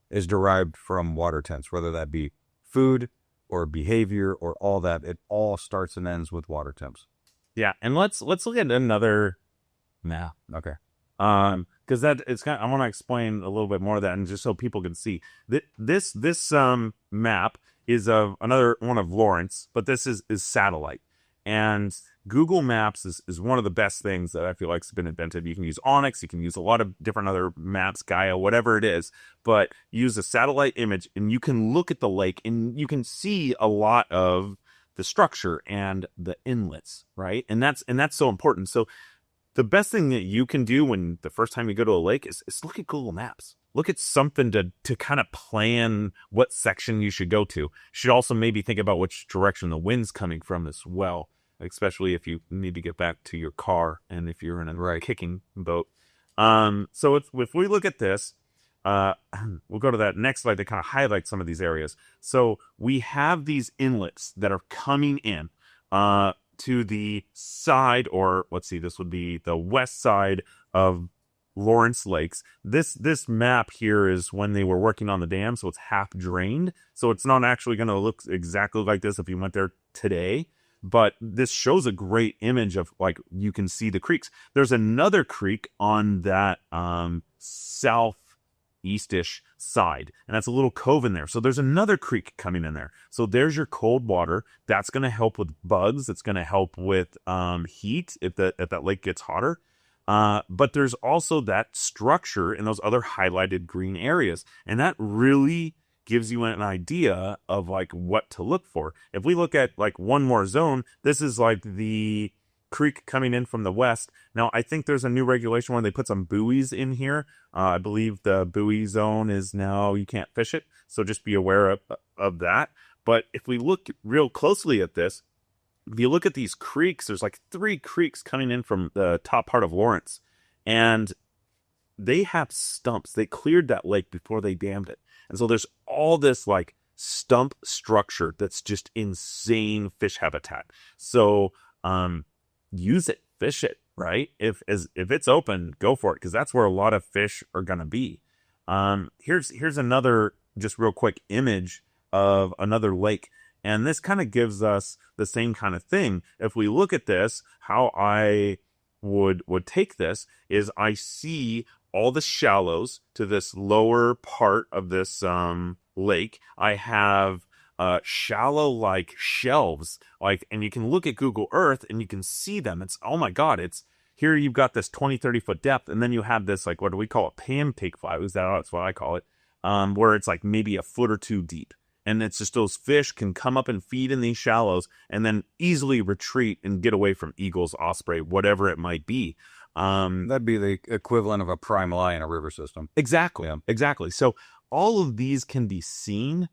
is derived from water temps, whether that be food or behavior or all that. It all starts and ends with water temps. Yeah, and let's look at another map. Okay. Because I want to explain a little bit more of that, and just so people can see this map is of another one of Lawrence, but this is satellite. And Google Maps is one of the best things that I feel like has been invented. You can use Onyx, you can use a lot of different other maps, Gaia, whatever it is, but use a satellite image and you can look at the lake and you can see a lot of the structure and the inlets, right? And that's so important. So the best thing that you can do when the first time you go to a lake is look at Google Maps. Look at something to kind of plan what section you should go to. You should also maybe think about which direction the wind's coming from as well, especially if you need to get back to your car and if you're in a kicking boat. So if we look at this, we'll go to that next slide to kind of highlight some of these areas. So we have these inlets that are coming in to the side, or let's see, this would be the west side of Lawrence Lakes. This map here is when they were working on the dam, so it's half drained. So it's not actually going to look exactly like this if you went there today. But this shows a great image of, like, you can see the creeks. There's another creek on that southeastish side, and that's a little cove in there. So there's another creek coming in there. So there's your cold water. That's going to help with bugs. It's going to help with heat if that lake gets hotter. But there's also that structure in those other highlighted green areas, and that really gives you an idea of like what to look for. If we look at like one more zone, this is like the creek coming in from the west. Now, I think there's a new regulation where they put some buoys in here. I believe the buoy zone is now, you can't fish it. So just be aware of that. But if we look real closely at this, if you look at these creeks, there's like 3 creeks coming in from the top part of Lawrence. And they have stumps. They cleared that lake before they dammed it. And so there's all this like stump structure that's just insane fish habitat. So use it, fish it, right? If it's open, go for it, because that's where a lot of fish are gonna be. Here's another just real quick image of another lake. And this kind of gives us the same kind of thing. If we look at this, how I would take this is I see all the shallows to this lower part of this lake. I have shallow like shelves, like, and you can look at Google Earth and you can see them. It's, oh my God, it's here. You've got this 20-30 foot depth, and then you have this, like, what do we call it? Pancake fly. That's what I call it. Where it's like maybe a foot or 2 deep. And it's just those fish can come up and feed in these shallows and then easily retreat and get away from eagles, osprey, whatever it might be. That'd be the equivalent of a prime lie in a river system. Exactly. Yeah. Exactly. So all of these can be seen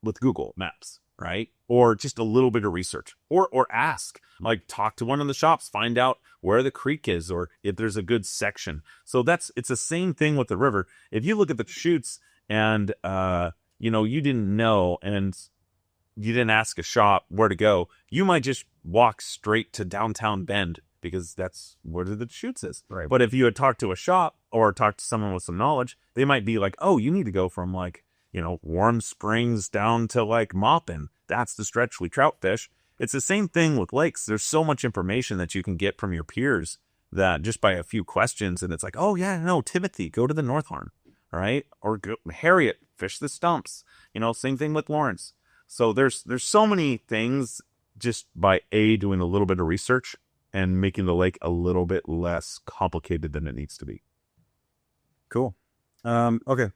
with Google Maps, right? Or just a little bit of research, or ask, like, talk to one of the shops, find out where the creek is, or if there's a good section. So it's the same thing with the river. If you look at the chutes and, you didn't know and you didn't ask a shop where to go, you might just walk straight to downtown Bend because that's where the chutes is. Right. But if you had talked to a shop or talked to someone with some knowledge, they might be like, oh, you need to go from like, Warm Springs down to like Maupin. That's the stretch we trout fish. It's the same thing with lakes. There's so much information that you can get from your peers that just by a few questions, and it's like, oh yeah, no, Timothy, go to the North Horn, right? Or go, Harriet, fish the stumps. Same thing with Lawrence. So there's so many things just by doing a little bit of research and making the lake a little bit less complicated than it needs to be. Cool. Okay.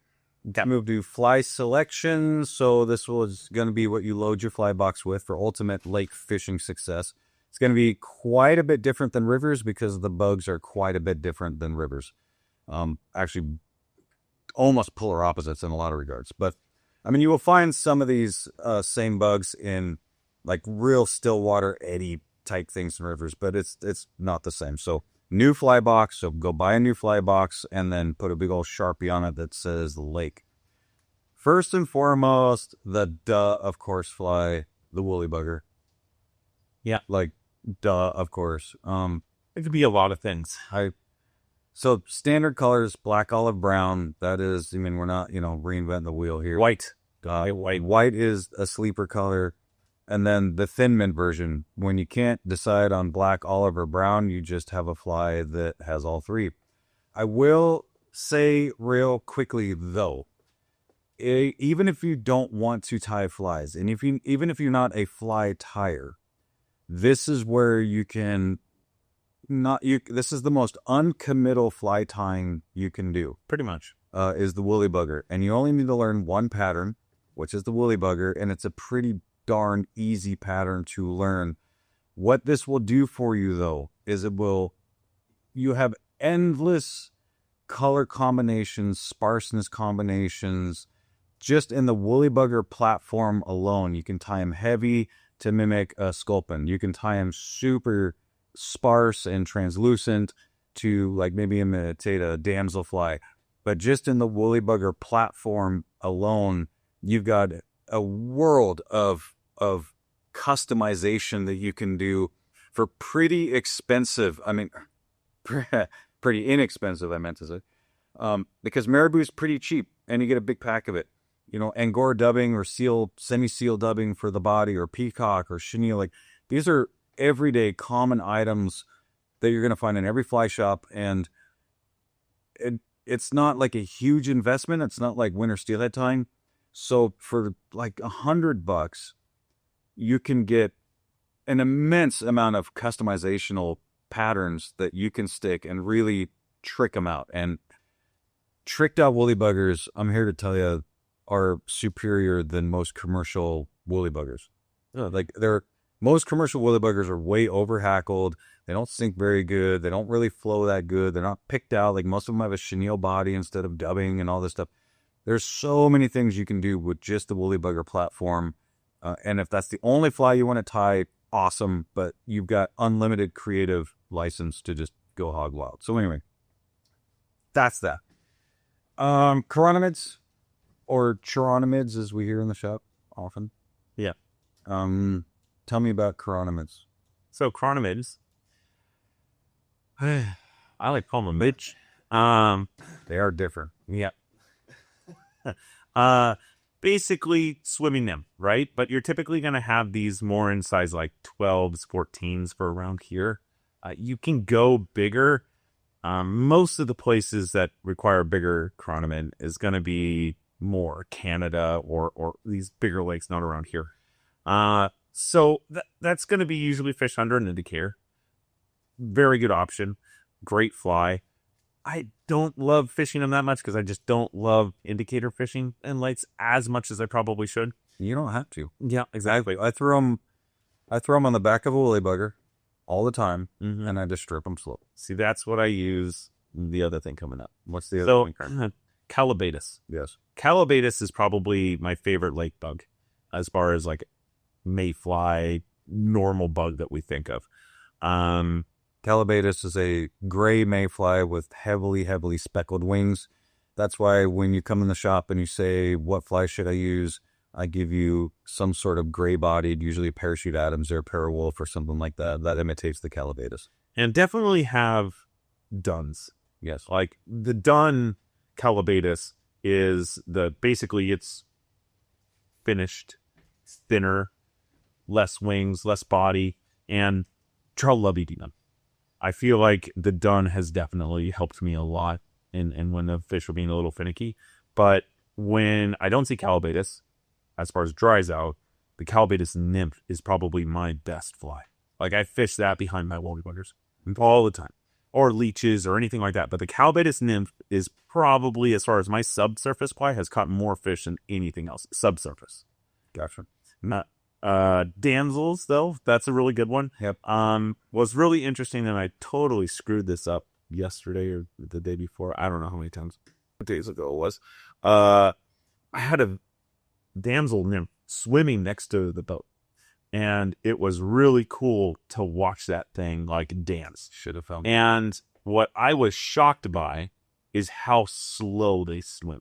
Move to fly selection. So this was going to be what you load your fly box with for ultimate lake fishing success. It's going to be quite a bit different than rivers because the bugs are quite a bit different than rivers. Actually, almost polar opposites in a lot of regards. But I mean, you will find some of these same bugs in like real stillwater eddy type things in rivers, but it's not the same. So new fly box. So go buy a new fly box and then put a big old Sharpie on it that says lake. First and foremost, the of course fly, the woolly bugger. Yeah, like of course. It could be a lot of things. So standard colors, black, olive, brown. That is, I mean, we're not, reinventing the wheel here. White. White is a sleeper color. And then the thin mint version, when you can't decide on black, olive, or brown, you just have a fly that has all three. I will say real quickly, though, even if you don't want to tie flies, and even if you're not a fly tire, this is where you can this is the most uncommittal fly tying you can do. Pretty much. Is the woolly bugger. And you only need to learn one pattern, which is the woolly bugger, and it's a pretty darn easy pattern to learn. What this will do for you, though, is you have endless color combinations, sparseness combinations. Just in the woolly bugger platform alone, you can tie them heavy to mimic a sculpin. You can tie them super sparse and translucent to like maybe imitate a damselfly. But just in the woolly bugger platform alone, you've got a world of customization that you can do for pretty expensive. I mean, pretty inexpensive, I meant to say. Because marabou is pretty cheap and you get a big pack of it. Angora dubbing or semi-seal dubbing for the body, or peacock or chenille. Like, these are everyday common items that you're going to find in every fly shop. And it's not like a huge investment. It's not like winter steelhead tying. So for like $100, you can get an immense amount of customizational patterns that you can stick and really trick them out. And tricked out woolly buggers, I'm here to tell you, are superior than most commercial woolly buggers. Most commercial woolly buggers are way over-hackled. They don't sink very good. They don't really flow that good. They're not picked out. Like, most of them have a chenille body instead of dubbing and all this stuff. There's so many things you can do with just the woolly bugger platform. And if that's the only fly you want to tie, awesome. But you've got unlimited creative license to just go hog wild. So anyway, that's that. Chironomids, or chironomids as we hear in the shop often. Yeah. Tell me about chironomids. So chironomids, I like calling them bitch. They are different. Yeah. Basically swimming nymph, right? But you're typically going to have these more in size like 12s, 14s for around here. You can go bigger. Most of the places that require a bigger chironomid is going to be more Canada or these bigger lakes, not around here. So that's going to be usually fish under an indicator. Very good option. Great fly. I don't love fishing them that much because I just don't love indicator fishing and lights as much as I probably should. You don't have to. Yeah, exactly. I throw them on the back of a woolly bugger all the time, and I just strip them slow. See, that's what I use. The other thing coming up. What's the other thing? Calabatus. Yes. Calabatus is probably my favorite lake bug as far as like mayfly, normal bug that we think of. Calabatus is a gray mayfly with heavily speckled wings. That's why when you come in the shop and you say, what fly should I use? I give you some sort of gray-bodied, usually a parachute Adams or a parawolf or something like that. That imitates the Calabatus. And definitely have duns. Yes. Like the dun Calabatus is basically it's finished, thinner, less wings, less body, and Charles love eating them. I feel like the dun has definitely helped me a lot in when the fish were being a little finicky. But when I don't see Callibatus, as far as dries out, the Callibatus nymph is probably my best fly. Like, I fish that behind my woolly buggers all the time, or leeches or anything like that. But the Callibatus nymph is probably, as far as my subsurface fly, has caught more fish than anything else. Subsurface. Gotcha. Not damsels, though. That's a really good one. Yep. Was really interesting, and I totally screwed this up yesterday or the day before. I don't know how many times. Days ago it was. I had a damsel nymph swimming next to the boat, and it was really cool to watch that thing like dance. Should have found. And what I was shocked by is how slow they swim.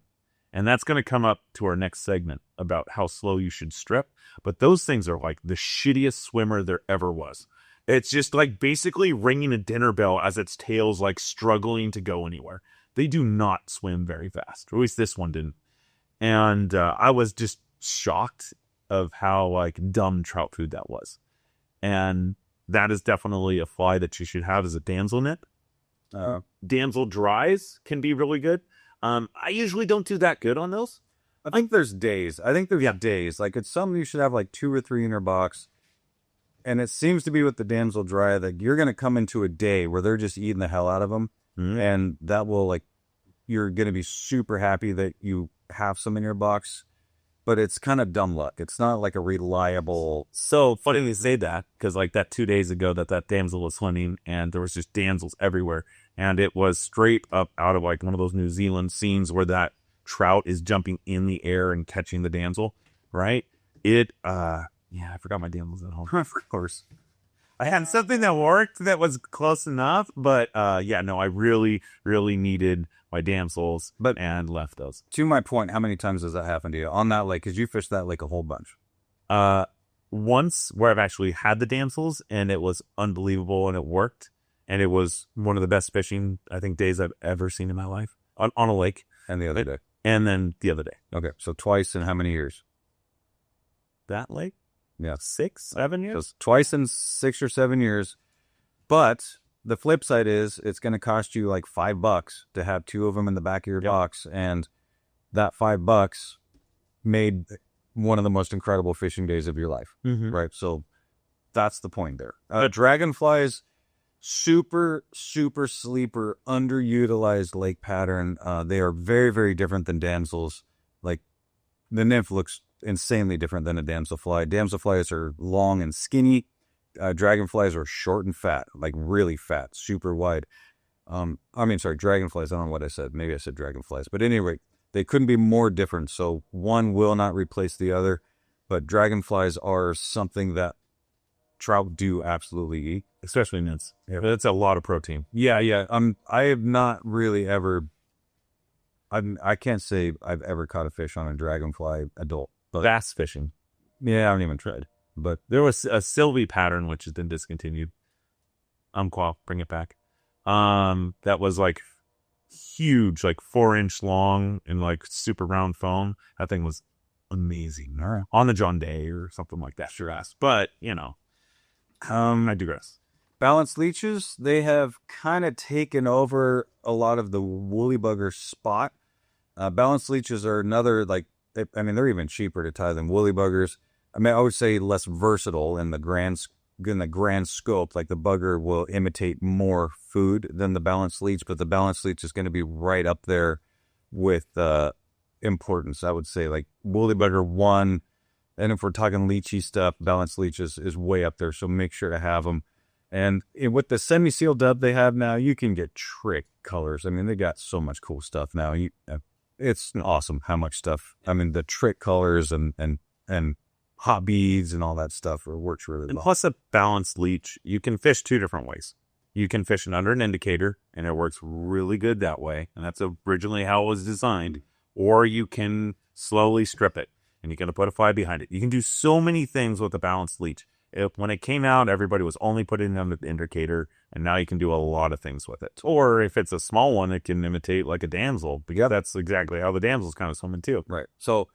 And that's going to come up to our next segment about how slow you should strip. But those things are like the shittiest swimmer there ever was. It's just like basically ringing a dinner bell as its tail's like struggling to go anywhere. They do not swim very fast. Or at least this one didn't. And I was just shocked of how like dumb trout food that was. And that is definitely a fly that you should have as a damsel net. Damsel dries can be really good. I usually don't do that good on those. I think there's days. Days. Like, it's something you should have like 2 or 3 in your box. And it seems to be with the damsel dry that you're going to come into a day where they're just eating the hell out of them. Mm-hmm. And that will, like, you're going to be super happy that you have some in your box. But it's kind of dumb luck. It's not like a reliable. So funny you say that, because like that 2 days ago that damsel was swimming and there was just damsels everywhere. And it was straight up out of like one of those New Zealand scenes where that trout is jumping in the air and catching the damsel, right? I forgot my damsels at home. Of course. I had something that worked that was close enough, but I really, really needed my damsels and left those. To my point, how many times does that happen to you on that lake? Because you fished that lake a whole bunch. Once where I've actually had the damsels and it was unbelievable and it worked. And it was one of the best fishing, I think, days I've ever seen in my life on a lake. And the other day. And then the other day. Okay. So twice in how many years? That lake? Yeah. 6, 7 years? So twice in 6 or 7 years. But the flip side is it's going to cost you like $5 to have 2 of them in the back of your box. And that $5 made one of the most incredible fishing days of your life. Mm-hmm. Right? So that's the point there. Dragonflies... super sleeper, underutilized lake pattern. They are very, very different than damsels. Like, the nymph looks insanely different than a damselfly. Damselflies are long and skinny. Dragonflies are short and fat, like really fat, super wide. Dragonflies. I don't know what I said. Maybe I said dragonflies. But anyway, they couldn't be more different. So one will not replace the other. But dragonflies are something that trout do absolutely eat, especially nymphs. Yeah, that's a lot of protein. Yeah. I have not really ever. I can't say I've ever caught a fish on a dragonfly adult. But bass fishing. Yeah, I haven't even tried. But there was a Sylvie pattern which has been discontinued. Bring it back. That was like huge, like 4-inch long and like super round foam. That thing was amazing. All right. On the John Day or something like that. Sure ass. But I digress. Balanced leeches, they have kind of taken over a lot of the woolly bugger spot. Balanced leeches are another, they're even cheaper to tie than woolly buggers. I would say less versatile in the grand scope. Like, the bugger will imitate more food than the balanced leech, but the balanced leech is going to be right up there with importance. I would say like woolly bugger 1. And if we're talking leechy stuff, balanced leech is way up there. So make sure to have them. And with the semi-sealed dub they have now, you can get trick colors. I mean, they got so much cool stuff now. It's awesome how much stuff. I mean, the trick colors and hot beads and all that stuff works really well. And plus a balanced leech, you can fish 2 different ways. You can fish it under an indicator, and it works really good that way. And that's originally how it was designed. Or you can slowly strip it, and you're going to put a fly behind it. You can do so many things with a balanced leech. When it came out, everybody was only putting it under the indicator, and now you can do a lot of things with it. Or if it's a small one, it can imitate like a damsel, because that's exactly how the damsel's kind of swimming too. Right. So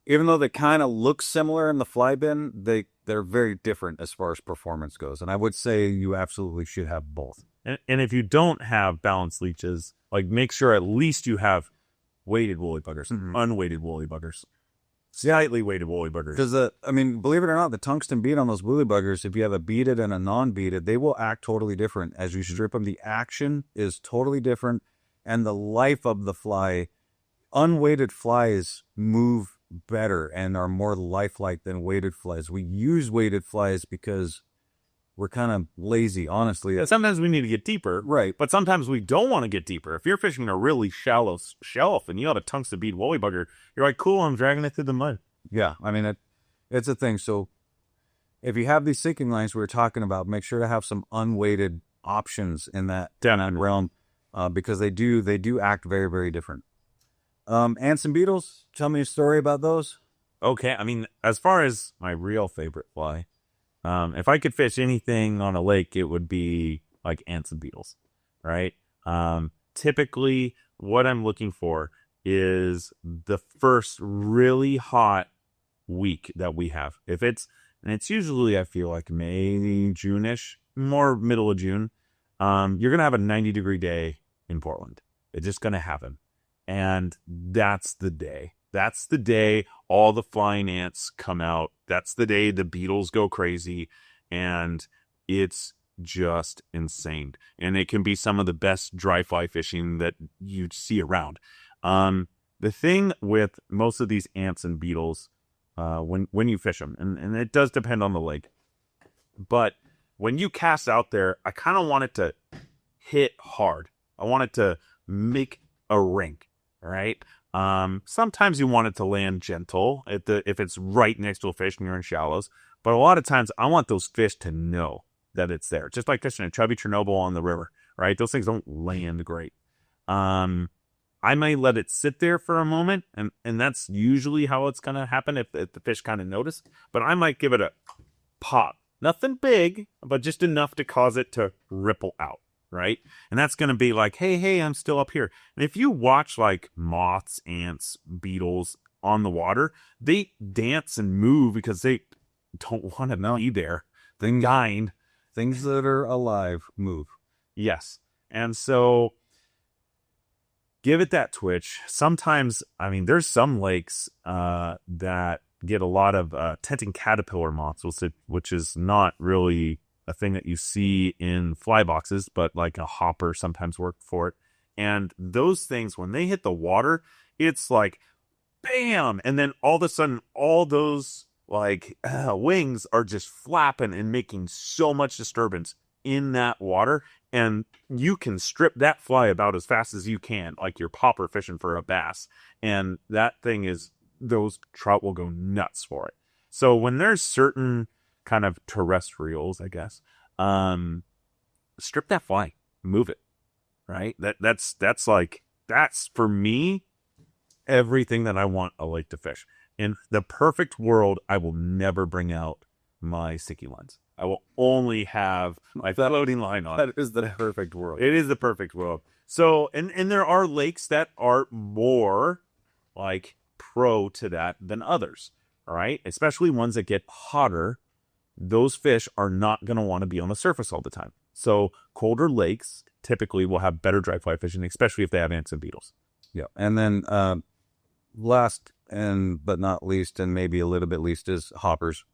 even though they kind of look similar in the fly bin, they're very different as far as performance goes. And I would say you absolutely should have both. And if you don't have balanced leeches, like, make sure at least you have weighted woolly buggers, unweighted woolly buggers, slightly weighted woolly buggers. Because, I mean, believe it or not, the tungsten bead on those woolly buggers, if you have a beaded and a non-beaded, they will act totally different. As you strip them, the action is totally different, and the life of the fly, unweighted flies move better and are more lifelike than weighted flies. We use weighted flies because we're kind of lazy, honestly. Sometimes we need to get deeper. Right. But sometimes we don't want to get deeper. If you're fishing a really shallow shelf and you have a tungsten bead woolly bugger, you're like, cool, I'm dragging it through the mud. Yeah, I mean, it's a thing. So if you have these sinking lines we were talking about, make sure to have some unweighted options in that realm because they do act very, very different. Ants and beetles, tell me a story about those. Okay, I mean, as far as my real favorite fly, if I could fish anything on a lake, it would be like ants and beetles, right? Typically, what I'm looking for is the first really hot week that we have. And it's usually, I feel like May, June-ish, more middle of June, you're going to have a 90-degree day in Portland. It's just going to happen. And that's the day. That's the day all the flying ants come out. That's the day the beetles go crazy. And it's just insane. And it can be some of the best dry fly fishing that you see around. The thing with most of these ants and beetles, when you fish them, and it does depend on the lake, but when you cast out there, I kind of want it to hit hard. I want it to make a ring, right? Sometimes you want it to land gentle if it's right next to a fish and you're in shallows. But a lot of times I want those fish to know that it's there. Just like fishing a chubby Chernobyl on the river, right? Those things don't land great. I may let it sit there for a moment, and that's usually how it's going to happen if the fish kind of notice. But I might give it a pop. Nothing big, but just enough to cause it to ripple out, right? And that's going to be like, hey, I'm still up here. And if you watch like moths, ants, beetles on the water, they dance and move because they don't want to be there. Things that are alive move. Yes. And so give it that twitch. Sometimes, I mean, there's some lakes that get a lot of tenting caterpillar moths, which is not really a thing that you see in fly boxes, but like a hopper sometimes work for it. And those things, when they hit the water, it's like, bam! And then all of a sudden, all those like wings are just flapping and making so much disturbance in that water. And you can strip that fly about as fast as you can, like you're popper fishing for a bass. And that thing is, those trout will go nuts for it. So when there's certain kind of terrestrials, I guess, strip that fly, move it, right? That's for me, everything that I want a lake to fish. In the perfect world, I will never bring out my sticky lines. I will only have my floating line on. That is the perfect world. It is the perfect world. So, and there are lakes that are more like pro to that than others, all right? Especially ones that get hotter. Those fish are not going to want to be on the surface all the time. So colder lakes typically will have better dry fly fishing, especially if they have ants and beetles. Yeah. And then last but not least, and maybe a little bit least, is hoppers.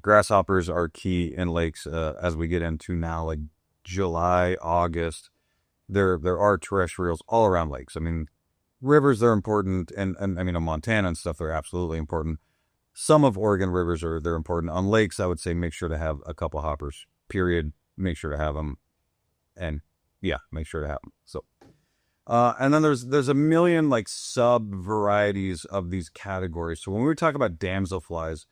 Grasshoppers are key in lakes as we get into now, like July, August. There are terrestrials all around lakes. I mean, rivers are important, and I mean, in Montana and stuff, they're absolutely important. Some of Oregon rivers they're important. On lakes, I would say make sure to have a couple hoppers, period. Make sure to have them. And yeah, make sure to have them. So, and then there's a million like sub varieties of these categories. So when we talk about damselflies,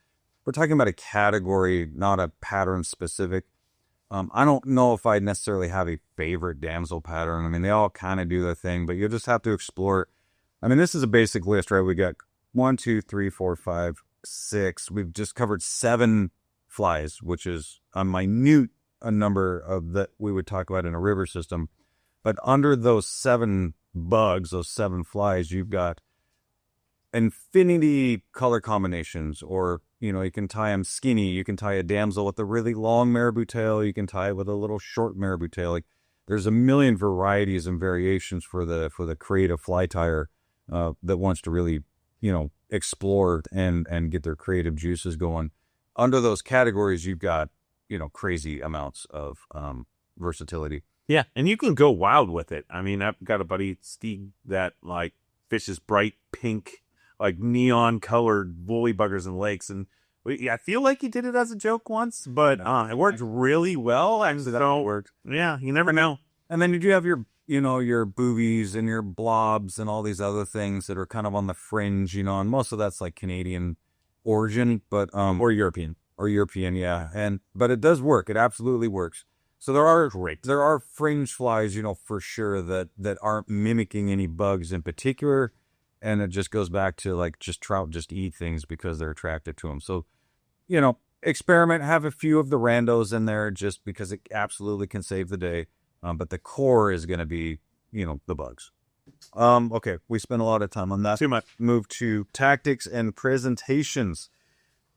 we're talking about a category, not a pattern specific. I don't know if I necessarily have a favorite damsel pattern. I mean, they all kind of do their thing, but you'll just have to explore. I mean, this is a basic list, right? We got 1, 2, 3, 4, 5, 6. We've just covered 7 flies, which is a minute number of that we would talk about in a river system. But under those 7 bugs, those 7 flies, you've got infinity color combinations, or you can tie them skinny. You can tie a damsel with a really long marabou tail. You can tie it with a little short marabou tail. Like, there's a million varieties and variations for the creative fly tire that wants to really, explore and get their creative juices going. Under those categories, you've got, crazy amounts of versatility. Yeah, and you can go wild with it. I mean, I've got a buddy, Steve, that like fishes bright pink, like neon colored woolly buggers in lakes, and I feel like he did it as a joke once, but it worked really well. And so It worked. Yeah, you never know. And then you do have your, your boobies and your blobs and all these other things that are kind of on the fringe, and most of that's like Canadian origin, but Or European. Yeah. But it does work. It absolutely works. So there are fringe flies, for sure that aren't mimicking any bugs in particular, and it just goes back to like just trout just eat things because they're attracted to them. So, experiment, have a few of the randos in there just because it absolutely can save the day. But the core is going to be, the bugs. Okay, we spent a lot of time on that. Too much. Move to tactics and presentations.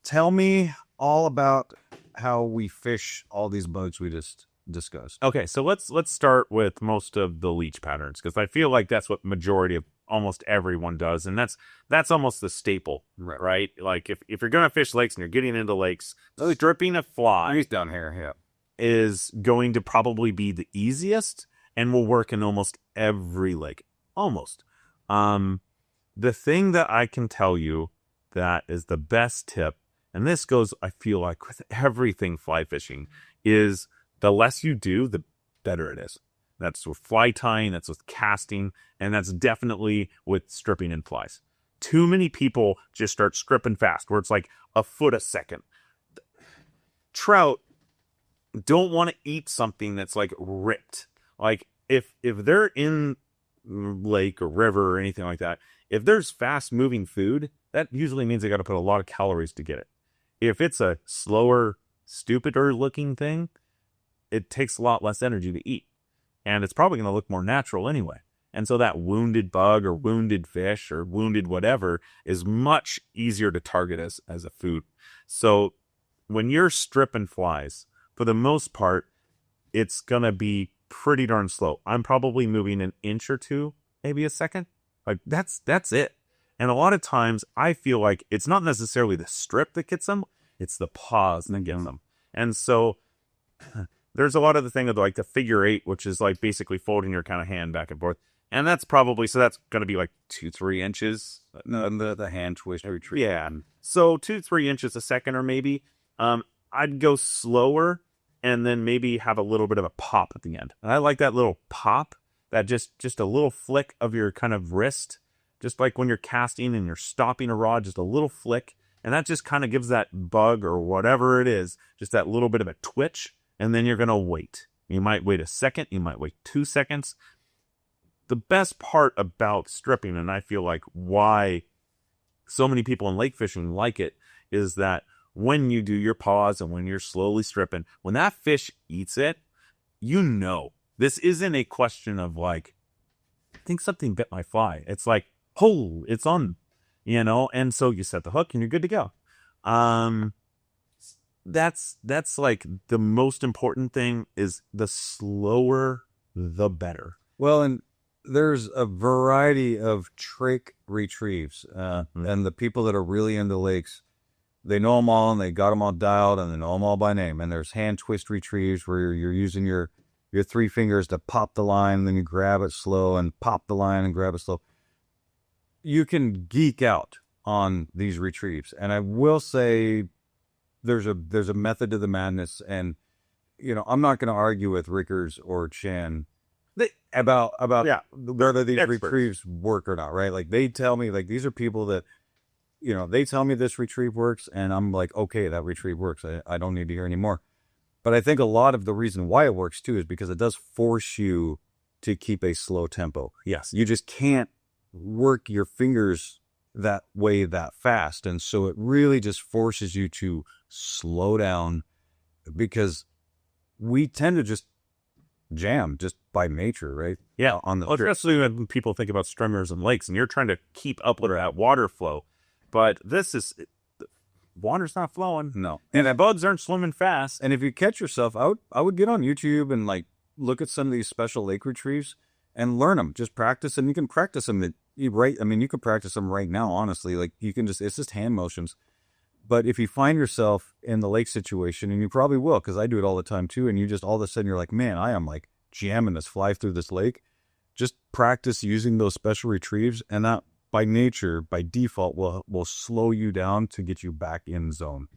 Tell me all about how we fish all these bugs we just discussed. Okay, so let's start with most of the leech patterns, because I feel like that's what majority of almost everyone does, and that's almost the staple, right? Like if you're gonna fish lakes and you're getting into lakes, stripping a fly down here, yeah, is going to probably be the easiest and will work in almost every lake. Almost. The thing that I can tell you that is the best tip, and this goes, I feel like, with everything fly fishing, is the less you do, the better it is. That's with fly tying, that's with casting, and that's definitely with stripping in flies. Too many people just start stripping fast, where it's like a foot a second. Trout don't want to eat something that's like ripped. Like if they're in lake or river or anything like that, if there's fast moving food, that usually means they got to put a lot of calories to get it. If it's a slower, stupider looking thing, it takes a lot less energy to eat. And it's probably going to look more natural anyway. And so that wounded bug or wounded fish or wounded whatever is much easier to target as a food. So when you're stripping flies, for the most part, it's going to be pretty darn slow. I'm probably moving an inch or two, maybe a second. Like that's it. And a lot of times I feel like it's not necessarily the strip that gets them, it's the pause that gets them. And so there's a lot of the thing of like the figure eight, which is like basically folding your kind of hand back and forth. And that's probably, so that's going to be like 2-3 inches. No, the hand twist retreat. Yeah. So 2-3 inches a second or maybe. I'd go slower and then maybe have a little bit of a pop at the end. And I like that little pop, that just a little flick of your kind of wrist, just like when you're casting and you're stopping a rod, just a little flick. And that just kind of gives that bug or whatever it is, just that little bit of a twitch. And then you're going to wait. You might wait a second. You might wait 2 seconds. The best part about stripping, and I feel like why so many people in lake fishing like it, is that when you do your pause and when you're slowly stripping, when that fish eats it, this isn't a question of like, I think something bit my fly. It's like, oh, it's on, and so you set the hook and you're good to go. That's like the most important thing, is the slower, the better. Well, and there's a variety of trick retrieves, and the people that are really into lakes, they know them all and they got them all dialed and they know them all by name. And there's hand twist retrieves where you're using your 3 fingers to pop the line, then you grab it slow and pop the line and grab it slow. You can geek out on these retrieves, and I will say there's a method to the madness. And I'm not going to argue with Rickers or Chan about whether these retrieves work or not, right? Like they tell me, like these are people that they tell me this retrieve works, and I'm like, okay, that retrieve works. I don't need to hear anymore. But I think a lot of the reason why it works too is because it does force you to keep a slow tempo. Yes, you just can't work your fingers that way that fast, and so it really just forces you to slow down, because we tend to just jam just by nature, right? Yeah, especially when people think about streamers and lakes, and you're trying to keep up with that water flow. But the water's not flowing. No, and the bugs aren't swimming fast. And if you catch yourself, I would get on YouTube and like look at some of these special lake retrieves and learn them. Just practice, and you can practice them at I mean, you could practice them right now, honestly. Like you can it's just hand motions. But if you find yourself in the lake situation, and you probably will, because I do it all the time too, and you just all of a sudden you're like, man, I am like jamming this fly through this lake. Just practice using those special retrieves, and that by nature, by default, will slow you down to get you back in zone.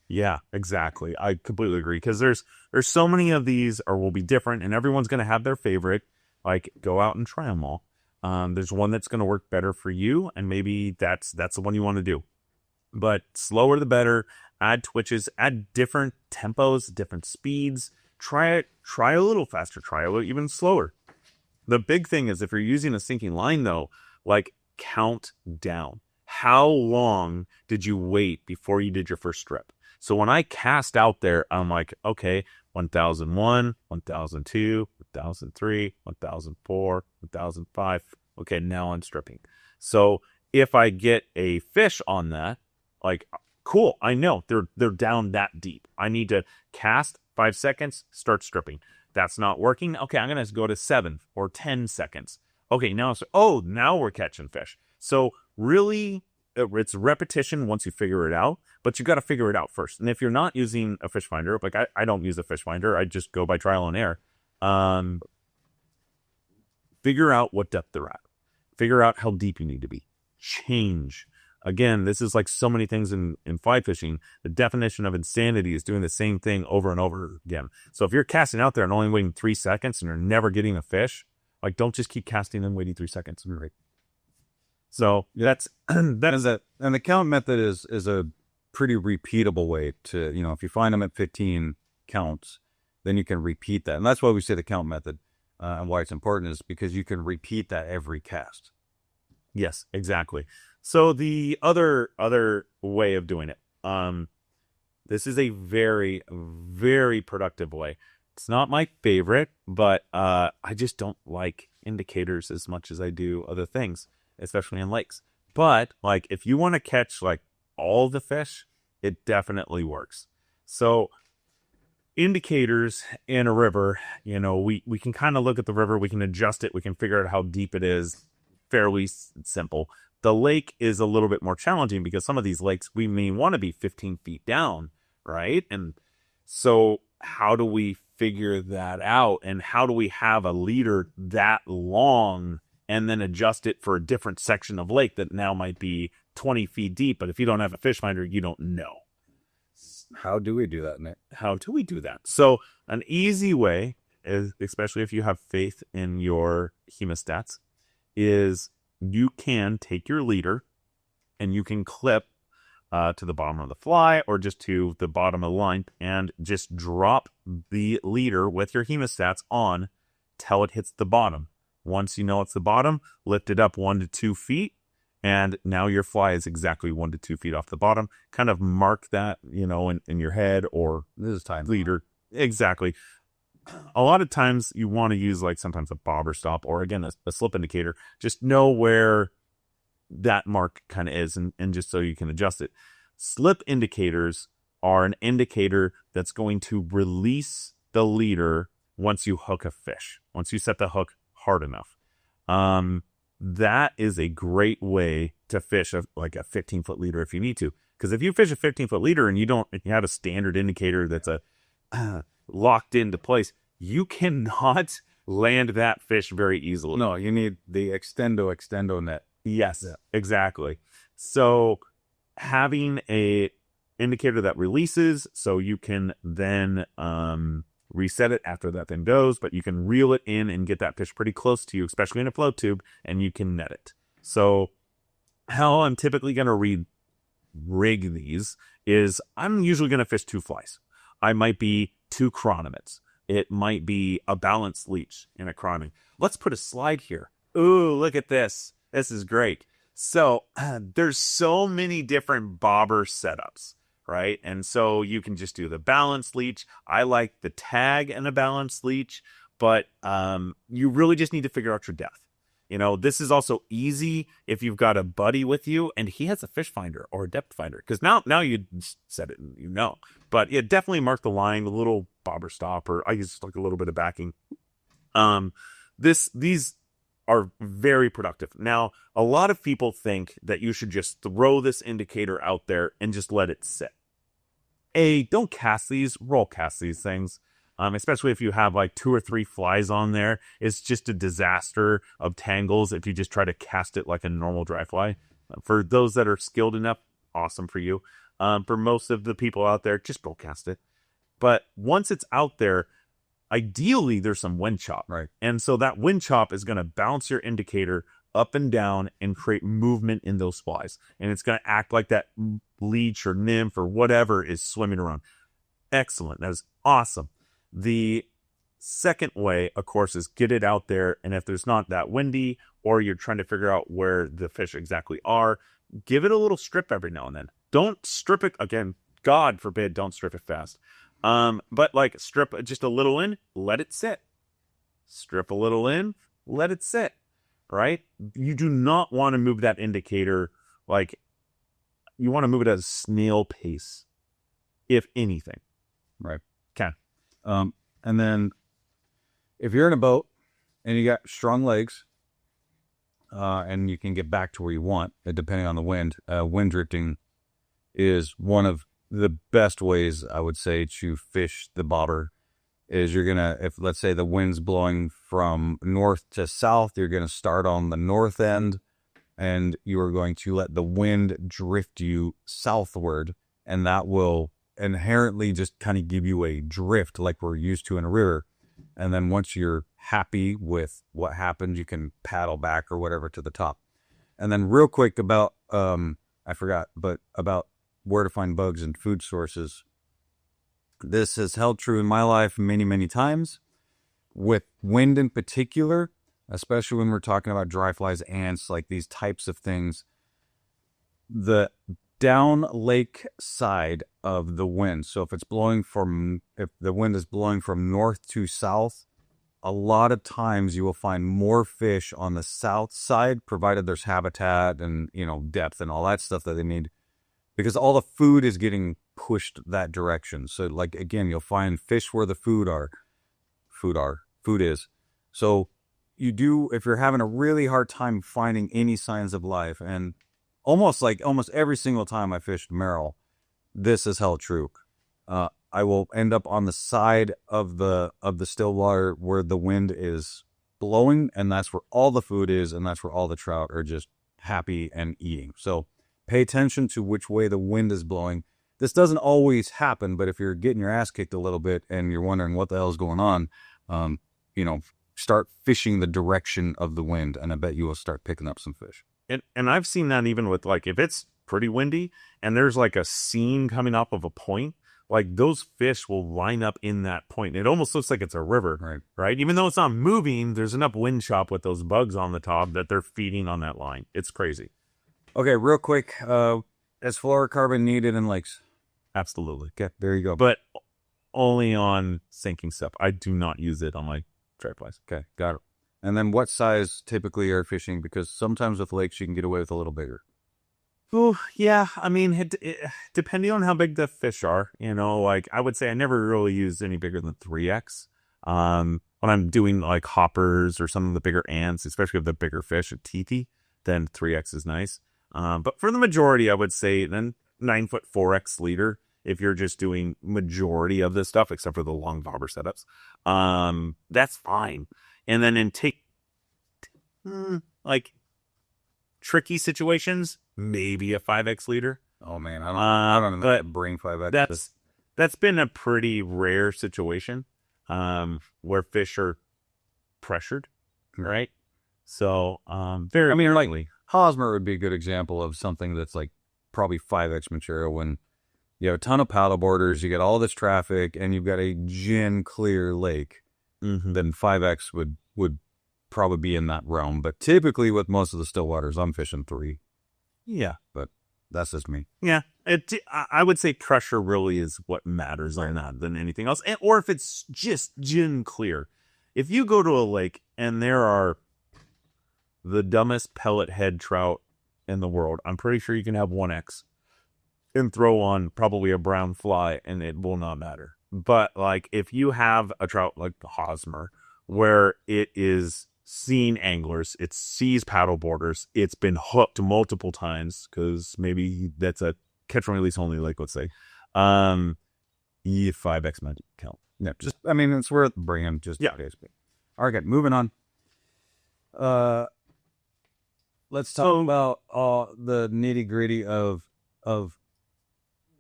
Yeah, exactly. I completely agree, because there's so many of these, or will be different, and everyone's going to have their favorite. Like, go out and try them all. There's one that's going to work better for you, and maybe that's the one you want to do. But slower the better. Add twitches, add different tempos, different speeds. Try a little faster, try a little even slower. The big thing is, if you're using a sinking line, though, like, count down. How long did you wait before you did your first strip? So when I cast out there, I'm like, okay, 1001, 1002, 1003, 1004, 1005. Okay, now I'm stripping. So if I get a fish on that, like, cool, I know they're down that deep. I need to cast 5 seconds, start stripping. That's not working. Okay, I'm going to go to 7 or 10 seconds. Okay, now we're catching fish. So really, it's repetition once you figure it out, but you got to figure it out first. And if you're not using a fish finder, like I don't use a fish finder, I just go by trial and error. Figure out what depth they're at. Figure out how deep you need to be. Change. Again, this is like so many things in fly fishing. The definition of insanity is doing the same thing over and over again. So if you're casting out there and only waiting 3 seconds and you're never getting a fish, like, don't just keep casting and waiting 3 seconds. Right. So that's and the count method is a pretty repeatable way to, if you find them at 15 counts, then you can repeat that. And that's why we say the count method, and why it's important is because you can repeat that every cast. Yes, exactly. So the other way of doing it, this is a very, very productive way. It's not my favorite, but I just don't like indicators as much as I do other things, especially in lakes. But like, if you want to catch like all the fish, it definitely works. So indicators in a river, we can kind of look at the river, we can adjust it, we can figure out how deep it is. Fairly simple. The lake is a little bit more challenging, because some of these lakes we may want to be 15 feet down, right? And so how do we figure that out? And how do we have a leader that long and then adjust it for a different section of lake that now might be 20 feet deep? But if you don't have a fish finder, you don't know. How do we do that, Nick? How do we do that? So an easy way is, especially if you have faith in your hemostats, is you can take your leader and you can clip to the bottom of the fly or just to the bottom of the line, and just drop the leader with your hemostats on till it hits the bottom. Once you know it's the bottom, lift it up 1 to 2 feet, and now your fly is exactly 1 to 2 feet off the bottom. Kind of mark that, in your head, or this is time leader. Exactly. A lot of times you want to use, like, sometimes a bobber stop, or again a slip indicator. Just know where that mark kind of is, and just so you can adjust it. Slip indicators are an indicator that's going to release the leader once you hook a fish, once you set the hook hard enough. That is a great way to fish like a 15-foot leader if you need to. Because if you fish a 15-foot leader and you have a standard indicator that's locked into place, you cannot land that fish very easily. No, you need the extendo net. Yes, yeah. Exactly. So having a indicator that releases, so you can then reset it after that thing goes, but you can reel it in and get that fish pretty close to you, especially in a float tube, and you can net it. So how I'm typically going to rig these is, I'm usually going to fish 2 flies. I might be 2 chronomets. It might be a balanced leech in a chronomet. Let's put a slide here. Ooh, look at this. This is great. So there's so many different bobber setups, right? And so you can just do the balanced leech. I like the tag and a balanced leech, but you really just need to figure out your depth. This is also easy if you've got a buddy with you and he has a fish finder or a depth finder. Because now you said it, But yeah, definitely mark the line, a little bobber stop, or I use like a little bit of backing. These are very productive. Now, a lot of people think that you should just throw this indicator out there and just let it sit. Don't cast these, roll cast these things. Especially if you have like 2 or 3 flies on there. It's just a disaster of tangles if you just try to cast it like a normal dry fly. For those that are skilled enough, awesome for you. For most of the people out there, just roll cast it. But once it's out there, ideally there's some wind chop. Right. And so that wind chop is going to bounce your indicator up and down and create movement in those flies. And it's going to act like that leech or nymph or whatever is swimming around. Excellent. That is awesome. The second way, of course, is get it out there. And if there's not that windy or you're trying to figure out where the fish exactly are, give it a little strip every now and then. Don't strip it again. God forbid, don't strip it fast. But like strip just a little in, let it sit. Strip a little in, let it sit. Right? You do not want to move that indicator like you want to move it at a snail pace, if anything. Right. Okay. And then if you're in a boat and you got strong legs, and you can get back to where you want, depending on the wind, wind drifting is one of the best ways, I would say, to fish the bobber. Is you're going to, if let's say the wind's blowing from north to south, you're going to start on the north end and you are going to let the wind drift you southward, and that will inherently just kind of give you a drift like we're used to in a river. And then once you're happy with what happened, you can paddle back or whatever to the top. And then real quick about, I forgot, but about where to find bugs and food sources. This has held true in my life many, many times. With wind in particular, especially when we're talking about dry flies, ants, like these types of things, the down lake side of the wind. So if the wind is blowing from north to south, a lot of times you will find more fish on the south side, provided there's habitat and, depth and all that stuff that they need, because all the food is getting pushed that direction. So like, again, you'll find fish where the food is. So if you're having a really hard time finding any signs of life, and almost every single time I fished Merrill, this has held true. I will end up on the side of the stillwater where the wind is blowing, and that's where all the food is, and that's where all the trout are just happy and eating. So pay attention to which way the wind is blowing. This doesn't always happen, but if you're getting your ass kicked a little bit and you're wondering what the hell is going on, start fishing the direction of the wind, and I bet you will start picking up some fish. And I've seen that even with, like, if it's pretty windy and there's like a seam coming off of a point, like those fish will line up in that point. It almost looks like it's a river, right? Even though it's not moving, there's enough wind chop with those bugs on the top that they're feeding on that line. It's crazy. Okay, real quick, is fluorocarbon needed in lakes? Absolutely. Okay, there you go. But only on sinking stuff. I do not use it on my dry flies. Okay, got it. And then what size typically are fishing? Because sometimes with lakes you can get away with a little bigger. Oh, yeah. I mean, depending on how big the fish are, like I would say I never really use any bigger than 3X. When I'm doing like hoppers or some of the bigger ants, especially if the bigger fish are teethy, then 3X is nice. But for the majority, I would say then 9-foot 4X leader, if you're just doing majority of this stuff, except for the long bobber setups, that's fine. And then like tricky situations, maybe a 5X leader. Oh man, I don't know. Bring 5X. That's been a pretty rare situation, where fish are pressured, right? So, very lightly. Hosmer would be a good example of something that's like probably 5X material when you have a ton of paddle boarders, you get all this traffic, and you've got a gin clear lake. Mm-hmm. Then 5X would probably be in that realm. But typically with most of the still waters, I'm fishing 3. Yeah. But that's just me. Yeah. I would say pressure really is what matters on that than anything else. Or if it's just gin clear. If you go to a lake and there are the dumbest pellet head trout in the world, I'm pretty sure you can have 1X and throw on probably a brown fly and it will not matter. But like if you have a trout like the Hosmer where it is seen anglers. It sees paddle boarders. It's been hooked multiple times because maybe that's a catch and release only lake, let's say. 5X might count. Yeah, just I mean, it's worth bringing just Yeah. days. All right, moving on. Let's talk about the nitty gritty of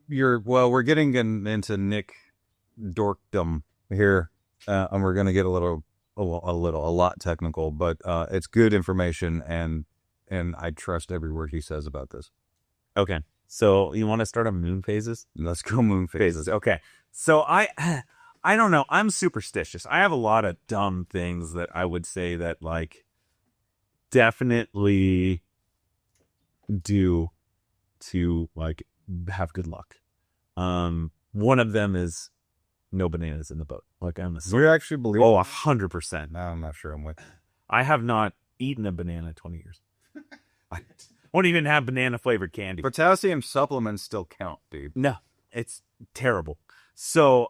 your. Well, we're getting into Nick dorkdom here, and we're gonna get a lot technical, but it's good information, and I trust every word he says about this. Okay, so you want to start on moon phases? Let's go moon phases. Okay, so I don't know. I'm superstitious. I have a lot of dumb things that I would say that like definitely do to like have good luck. One of them is no bananas in the boat. Like I'm We actually believe. Oh, 100%. No, I'm not sure I'm with. I have not eaten a banana in 20 years. I won't even have banana flavored candy. Potassium supplements still count, dude. No, it's terrible. So,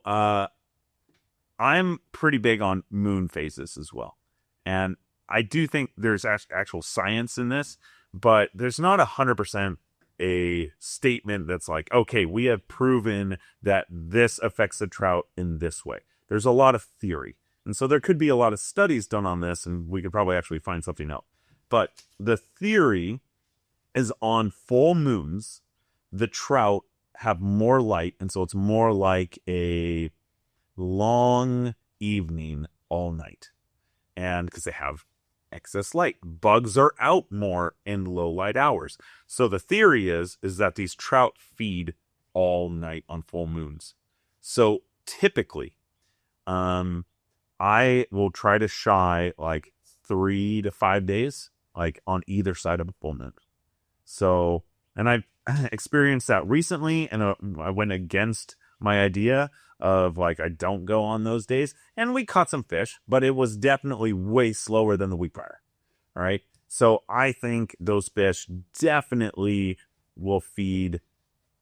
I'm pretty big on moon phases as well. And I do think there's actual science in this, but there's not 100% a statement that's like, okay, we have proven that this affects the trout in this way. There's a lot of theory. And so there could be a lot of studies done on this, and we could probably actually find something out. But the theory is on full moons, the trout have more light, and so it's more like a long evening all night. And because they have excess light, bugs are out more in low light hours. So the theory is that these trout feed all night on full moons. So typically, I will try to shy like 3 to 5 days, like on either side of a full moon. So, and I've experienced that recently, and I went against my idea of like, I don't go on those days, and we caught some fish, but it was definitely way slower than the week prior. All right. So I think those fish definitely will feed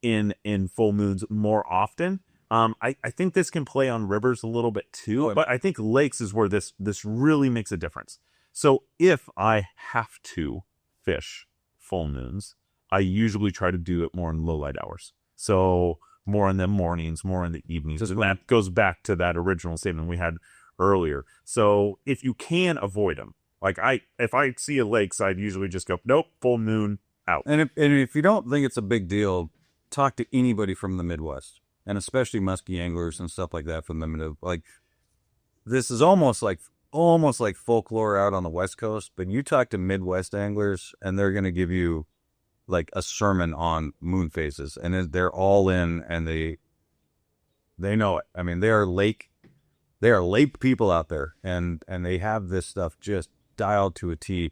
in full moons more often. I think this can play on rivers a little bit too, but I think lakes is where this really makes a difference. So if I have to fish full moons, I usually try to do it more in low light hours. So more in the mornings, more in the evenings. And that goes back to that original statement we had earlier. So if you can avoid them, like if I see a lakeside, usually just go, nope, full moon, out. And if you don't think it's a big deal, talk to anybody from the Midwest, and especially muskie anglers and stuff like that from the Midwest. Like, this is almost like folklore out on the West Coast, but you talk to Midwest anglers, and they're going to give you like a sermon on moon phases, and they're all in, and they know it. I mean, they are lake people out there, and they have this stuff just dialed to a T.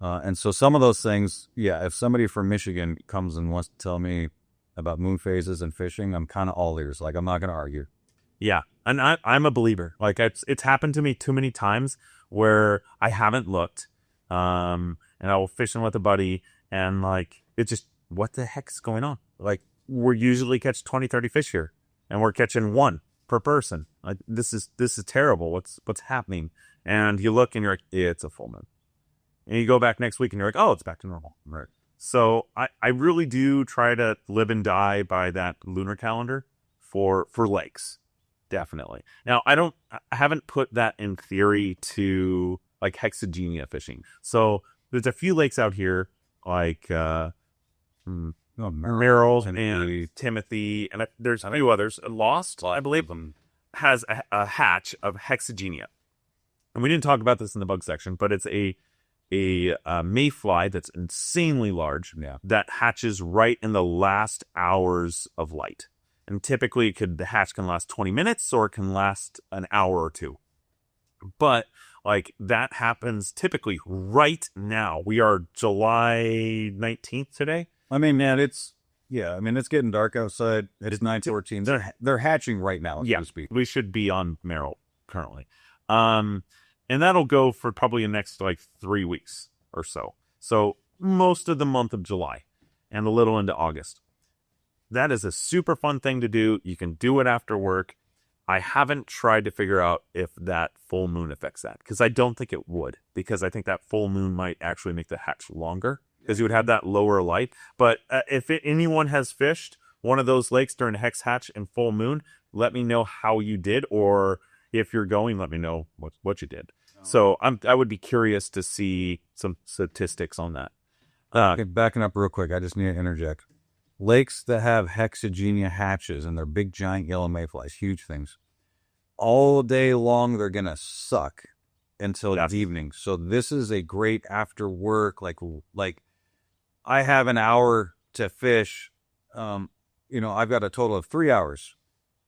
And so some of those things, yeah, if somebody from Michigan comes and wants to tell me about moon phases and fishing, I'm kind of all ears. Like, I'm not going to argue. Yeah, and I'm a believer. Like, it's happened to me too many times where I haven't looked, and I will fishing with a buddy, and like, it's just, what the heck's going on? Like, we're usually catch 20, 30 fish here, and we're catching 1 per person. Like, this is terrible. What's happening? And you look and you're like, it's a full moon. And you go back next week and you're like, oh, it's back to normal. Right. So I really do try to live and die by that lunar calendar for lakes. Definitely. Now, I haven't put that in theory to like hexagenia fishing. So there's a few lakes out here like Merrill and Timothy, and there's a few others. Lost, I believe, has a hatch of hexagenia. And we didn't talk about this in the bug section, but it's a mayfly that's insanely large, that hatches right in the last hours of light. And typically the hatch can last 20 minutes or it can last an hour or two. But like, that happens typically right now. We are July 19th today. I mean, man, it's getting dark outside. It's 9:14. They're hatching right now, so to speak. We should be on Merrill currently. And that'll go for probably the next like 3 weeks or so. So most of the month of July and a little into August. That is a super fun thing to do. You can do it after work. I haven't tried to figure out if that full moon affects that, because I don't think it would, because I think that full moon might actually make the hatch longer, because you would have that lower light. But if anyone has fished one of those lakes during hex hatch and full moon, let me know how you did, or if you're going, let me know what you did. So I would be curious to see some statistics on that. Okay, backing up real quick, I just need to interject. Lakes that have hexagenia hatches and they're big, giant yellow mayflies, huge things. All day long, they're going to suck until evening. So this is a great after work, like I have an hour to fish. I've got a total of 3 hours.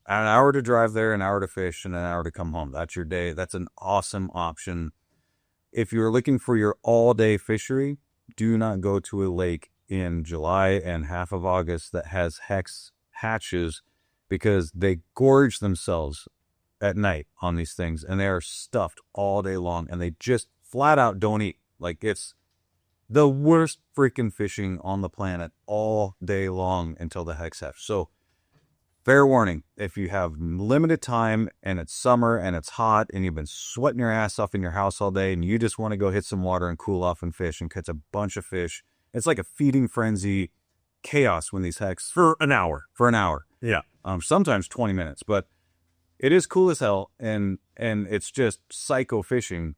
An hour to drive there, an hour to fish, and an hour to come home. That's your day. That's an awesome option. If you're looking for your all-day fishery, do not go to a lake in July and half of August that has hex hatches, because they gorge themselves at night on these things, and they are stuffed all day long, and they just flat out don't eat. Like, it's the worst freaking fishing on the planet all day long until the hex hatch. So fair warning, if you have limited time and it's summer and it's hot and you've been sweating your ass off in your house all day and you just want to go hit some water and cool off and fish and catch a bunch of fish, it's like a feeding frenzy chaos when these hex For an hour. Yeah. Sometimes 20 minutes, but it is cool as hell, and it's just psycho fishing.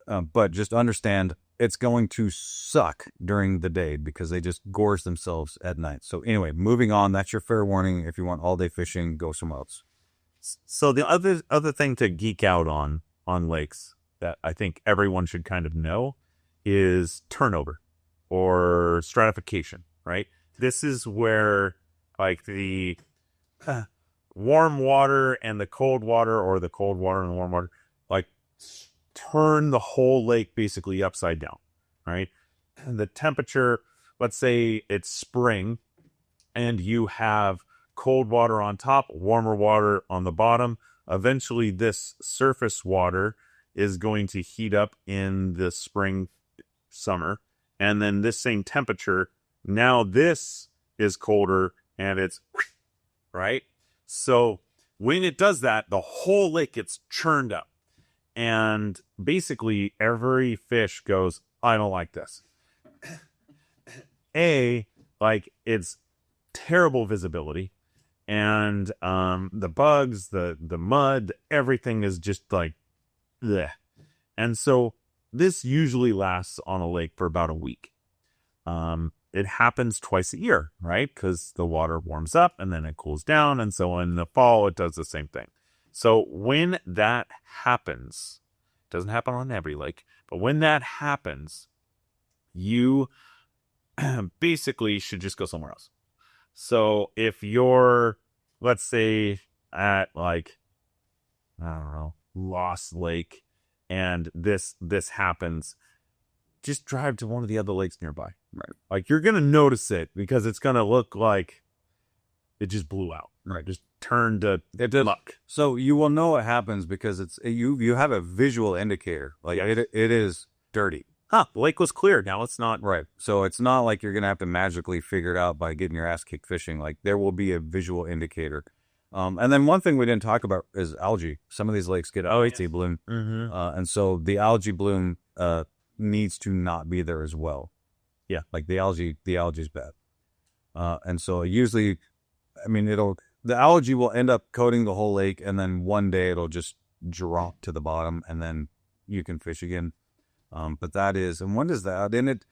But just understand, it's going to suck during the day because they just gorge themselves at night. So anyway, moving on. That's your fair warning. If you want all day fishing, go somewhere else. So the other thing to geek out on lakes that I think everyone should kind of know is turnover or stratification, right? This is where, like, the warm water and the cold water, or the cold water and the warm water, like, turn the whole lake basically upside down, right? The temperature, let's say it's spring and you have cold water on top, warmer water on the bottom. Eventually this surface water is going to heat up in the spring, summer, and then this same temperature, now this is colder and it's right. So when it does that, the whole lake gets churned up. And basically every fish goes, I don't like this. Like, it's terrible visibility. And the bugs, the mud, everything is just like, bleh. And so this usually lasts on a lake for about a week. It happens twice a year, right? Because the water warms up and then it cools down. And so in the fall, it does the same thing. So when that happens, it doesn't happen on every lake, but when that happens, you basically should just go somewhere else. So if you're, let's say, at, like, I don't know, Lost Lake, and this happens, just drive to one of the other lakes nearby. Right. Like, you're going to notice it because it's going to look like it just blew out. Right. Just turned to muck. So you will know what happens because you have a visual indicator. Like, it is dirty. The lake was clear. Now it's not. Right. So it's not like you're going to have to magically figure it out by getting your ass kicked fishing. Like, there will be a visual indicator. And then one thing we didn't talk about is algae. Some of these lakes get algae bloom. Mm-hmm. And so the algae bloom needs to not be there as well. Yeah. Like, the algae's bad. And so usually, I mean, the algae will end up coating the whole lake, and then one day it'll just drop to the bottom, and then you can fish again. But that is, and when does that? And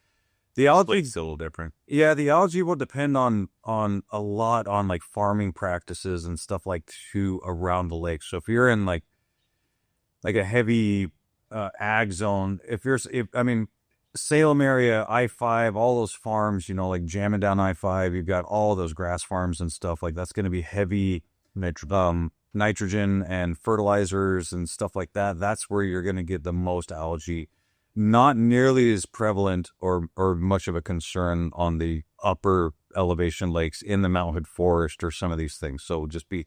the algae is a little different. Yeah, the algae will depend on a lot on, like, farming practices and stuff like too around the lake. So if you're in like a heavy ag zone, Salem area, I-5, all those farms, like jamming down I-5, you've got all those grass farms and stuff. Like, that's going to be heavy nitrogen and fertilizers and stuff like that. That's where you're going to get the most algae. Not nearly as prevalent or much of a concern on the upper elevation lakes in the Mount Hood Forest or some of these things. So just be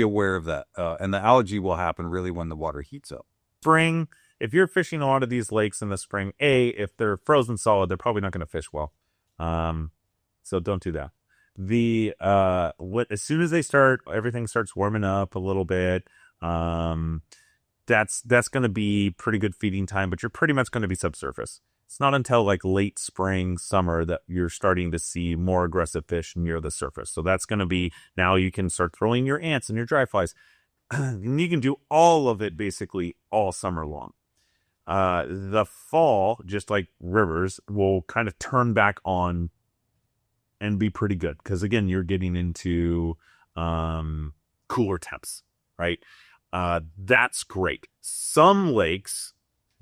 aware of that. And the algae will happen really when the water heats up. Spring. If you're fishing a lot of these lakes in the spring, if they're frozen solid, they're probably not going to fish well. So don't do that. as soon as everything starts warming up a little bit. That's going to be pretty good feeding time, but you're pretty much going to be subsurface. It's not until like late spring, summer that you're starting to see more aggressive fish near the surface. So that's going to be, now you can start throwing your ants and your dry flies. And you can do all of it basically all summer long. The fall, just like rivers, will kind of turn back on and be pretty good. Because again, you're getting into cooler temps, right? That's great. Some lakes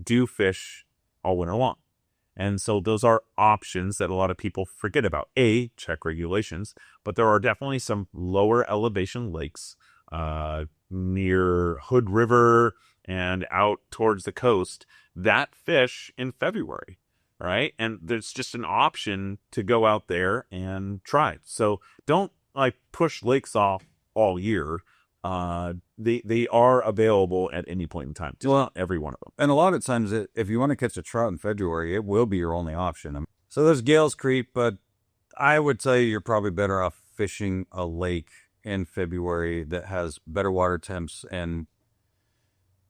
do fish all winter long. And so those are options that a lot of people forget about. Check regulations, but there are definitely some lower elevation lakes near Hood River and out towards the coast that fish in February, right? And there's just an option to go out there and try it. So don't like push lakes off all year. They are available at any point in time. Just every one of them. And a lot of times, if you want to catch a trout in February, it will be your only option. So there's Gales Creek, but I would tell you you're probably better off fishing a lake in February that has better water temps and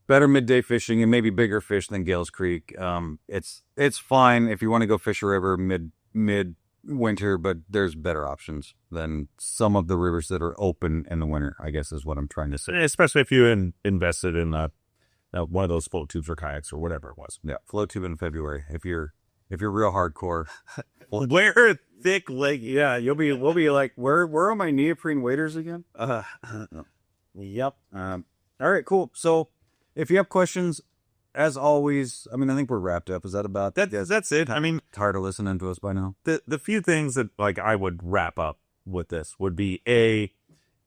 better midday fishing and maybe bigger fish than Gales Creek. It's fine if you want to go fish a river mid winter, but there's better options than some of the rivers that are open in the winter, I guess is what I'm trying to say. Especially if you invested in one of those float tubes or kayaks or whatever it was. Yeah, float tube in February. If you're real hardcore, wear a thick leg. Yeah, we'll be like, where are my neoprene waders again? Yep. All right, cool. So if you have questions, as always, I think we're wrapped up. Is that about that? That's it. Tired of listening to us by now. The few things that like I would wrap up with this would be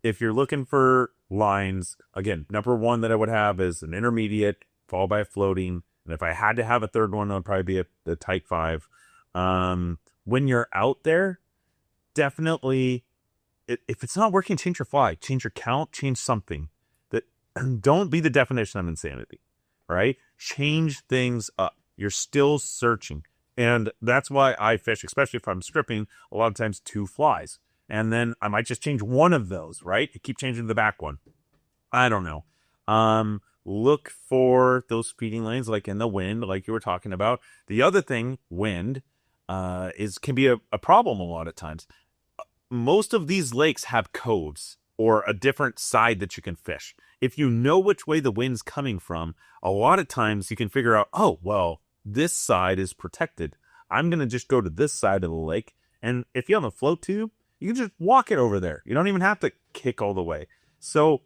if you're looking for lines, again, number one that I would have is an intermediate followed by a floating, and if I had to have a third one, it would probably be the Tyke 5. When you're out there, definitely, if it's not working, change your fly, change your count, change something. That don't be the definition of insanity. Right? Change things up. You're still searching. And that's why I fish, especially if I'm stripping, a lot of times 2 flies. And then I might just change one of those, right? I keep changing the back one. I don't know. Look for those feeding lanes like in the wind, like you were talking about. The other thing, wind, can be a problem a lot of times. Most of these lakes have coves or a different side that you can fish. If you know which way the wind's coming from, a lot of times you can figure out, oh, well, this side is protected. I'm going to just go to this side of the lake. And if you have a float tube, you can just walk it over there. You don't even have to kick all the way. So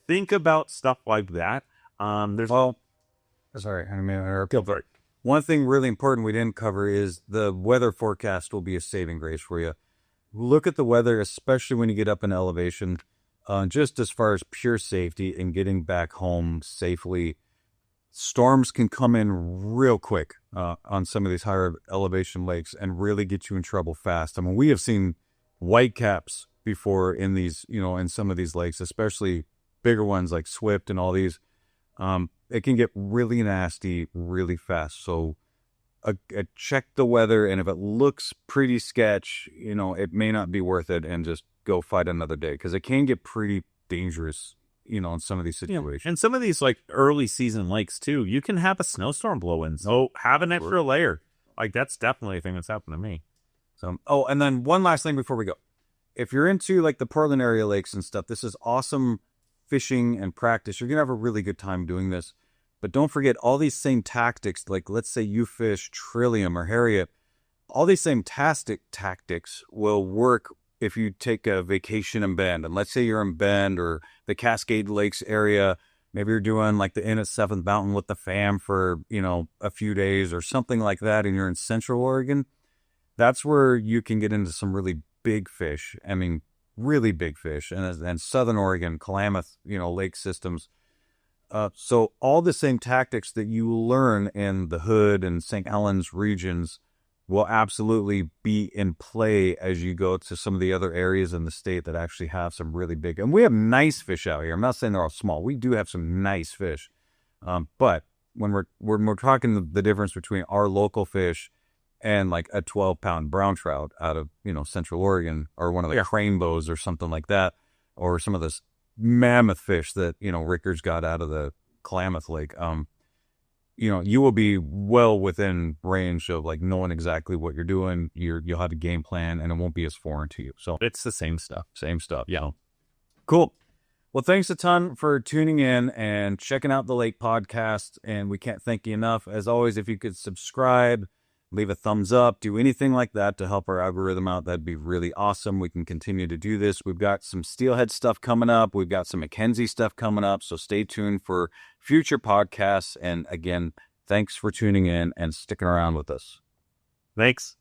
think about stuff like that. Sorry, I didn't mean to interrupt. One thing really important we didn't cover is the weather forecast will be a saving grace for you. Look at the weather, especially when you get up in elevation. Just as far as pure safety and getting back home safely, storms can come in real quick on some of these higher elevation lakes and really get you in trouble fast. We have seen whitecaps before in these, in some of these lakes, especially bigger ones like Swift and all these. It can get really nasty really fast. So check the weather, and if it looks pretty sketch, it may not be worth it, and just go fight another day, because it can get pretty dangerous, in some of these situations. Yeah. And some of these like early season lakes too, you can have a snowstorm blow in. So have an extra layer. Like that's definitely a thing that's happened to me. So, and then one last thing before we go. If you're into like the Portland area lakes and stuff, this is awesome fishing and practice. You're going to have a really good time doing this. But don't forget all these same tactics, like let's say you fish Trillium or Harriet, all these same tactics will work if you take a vacation in Bend. And let's say you're in Bend or the Cascade Lakes area, maybe you're doing like the Inn at 7th Mountain with the fam for, a few days or something like that, and you're in Central Oregon. That's where you can get into some really big fish. Really big fish. And Southern Oregon, Klamath, lake systems. So all the same tactics that you learn in the Hood and St. Helens regions will absolutely be in play as you go to some of the other areas in the state that actually have some really big, and we have nice fish out here. I'm not saying they're all small. We do have some nice fish. But when we're talking the difference between our local fish and like a 12-pound brown trout out of, Central Oregon, or one of the cranebows or something like that, or some of this mammoth fish that, Rickards got out of the Klamath Lake. You will be well within range of like knowing exactly what you're doing. You'll have a game plan, and it won't be as foreign to you. So it's the same stuff. Same stuff. Yeah. Cool. Well, thanks a ton for tuning in and checking out the Lake Podcast. And we can't thank you enough. As always, if you could subscribe, leave a thumbs up, do anything like that to help our algorithm out, that'd be really awesome. We can continue to do this. We've got some steelhead stuff coming up. We've got some Mackenzie stuff coming up. So stay tuned for future podcasts. And again, thanks for tuning in and sticking around with us. Thanks.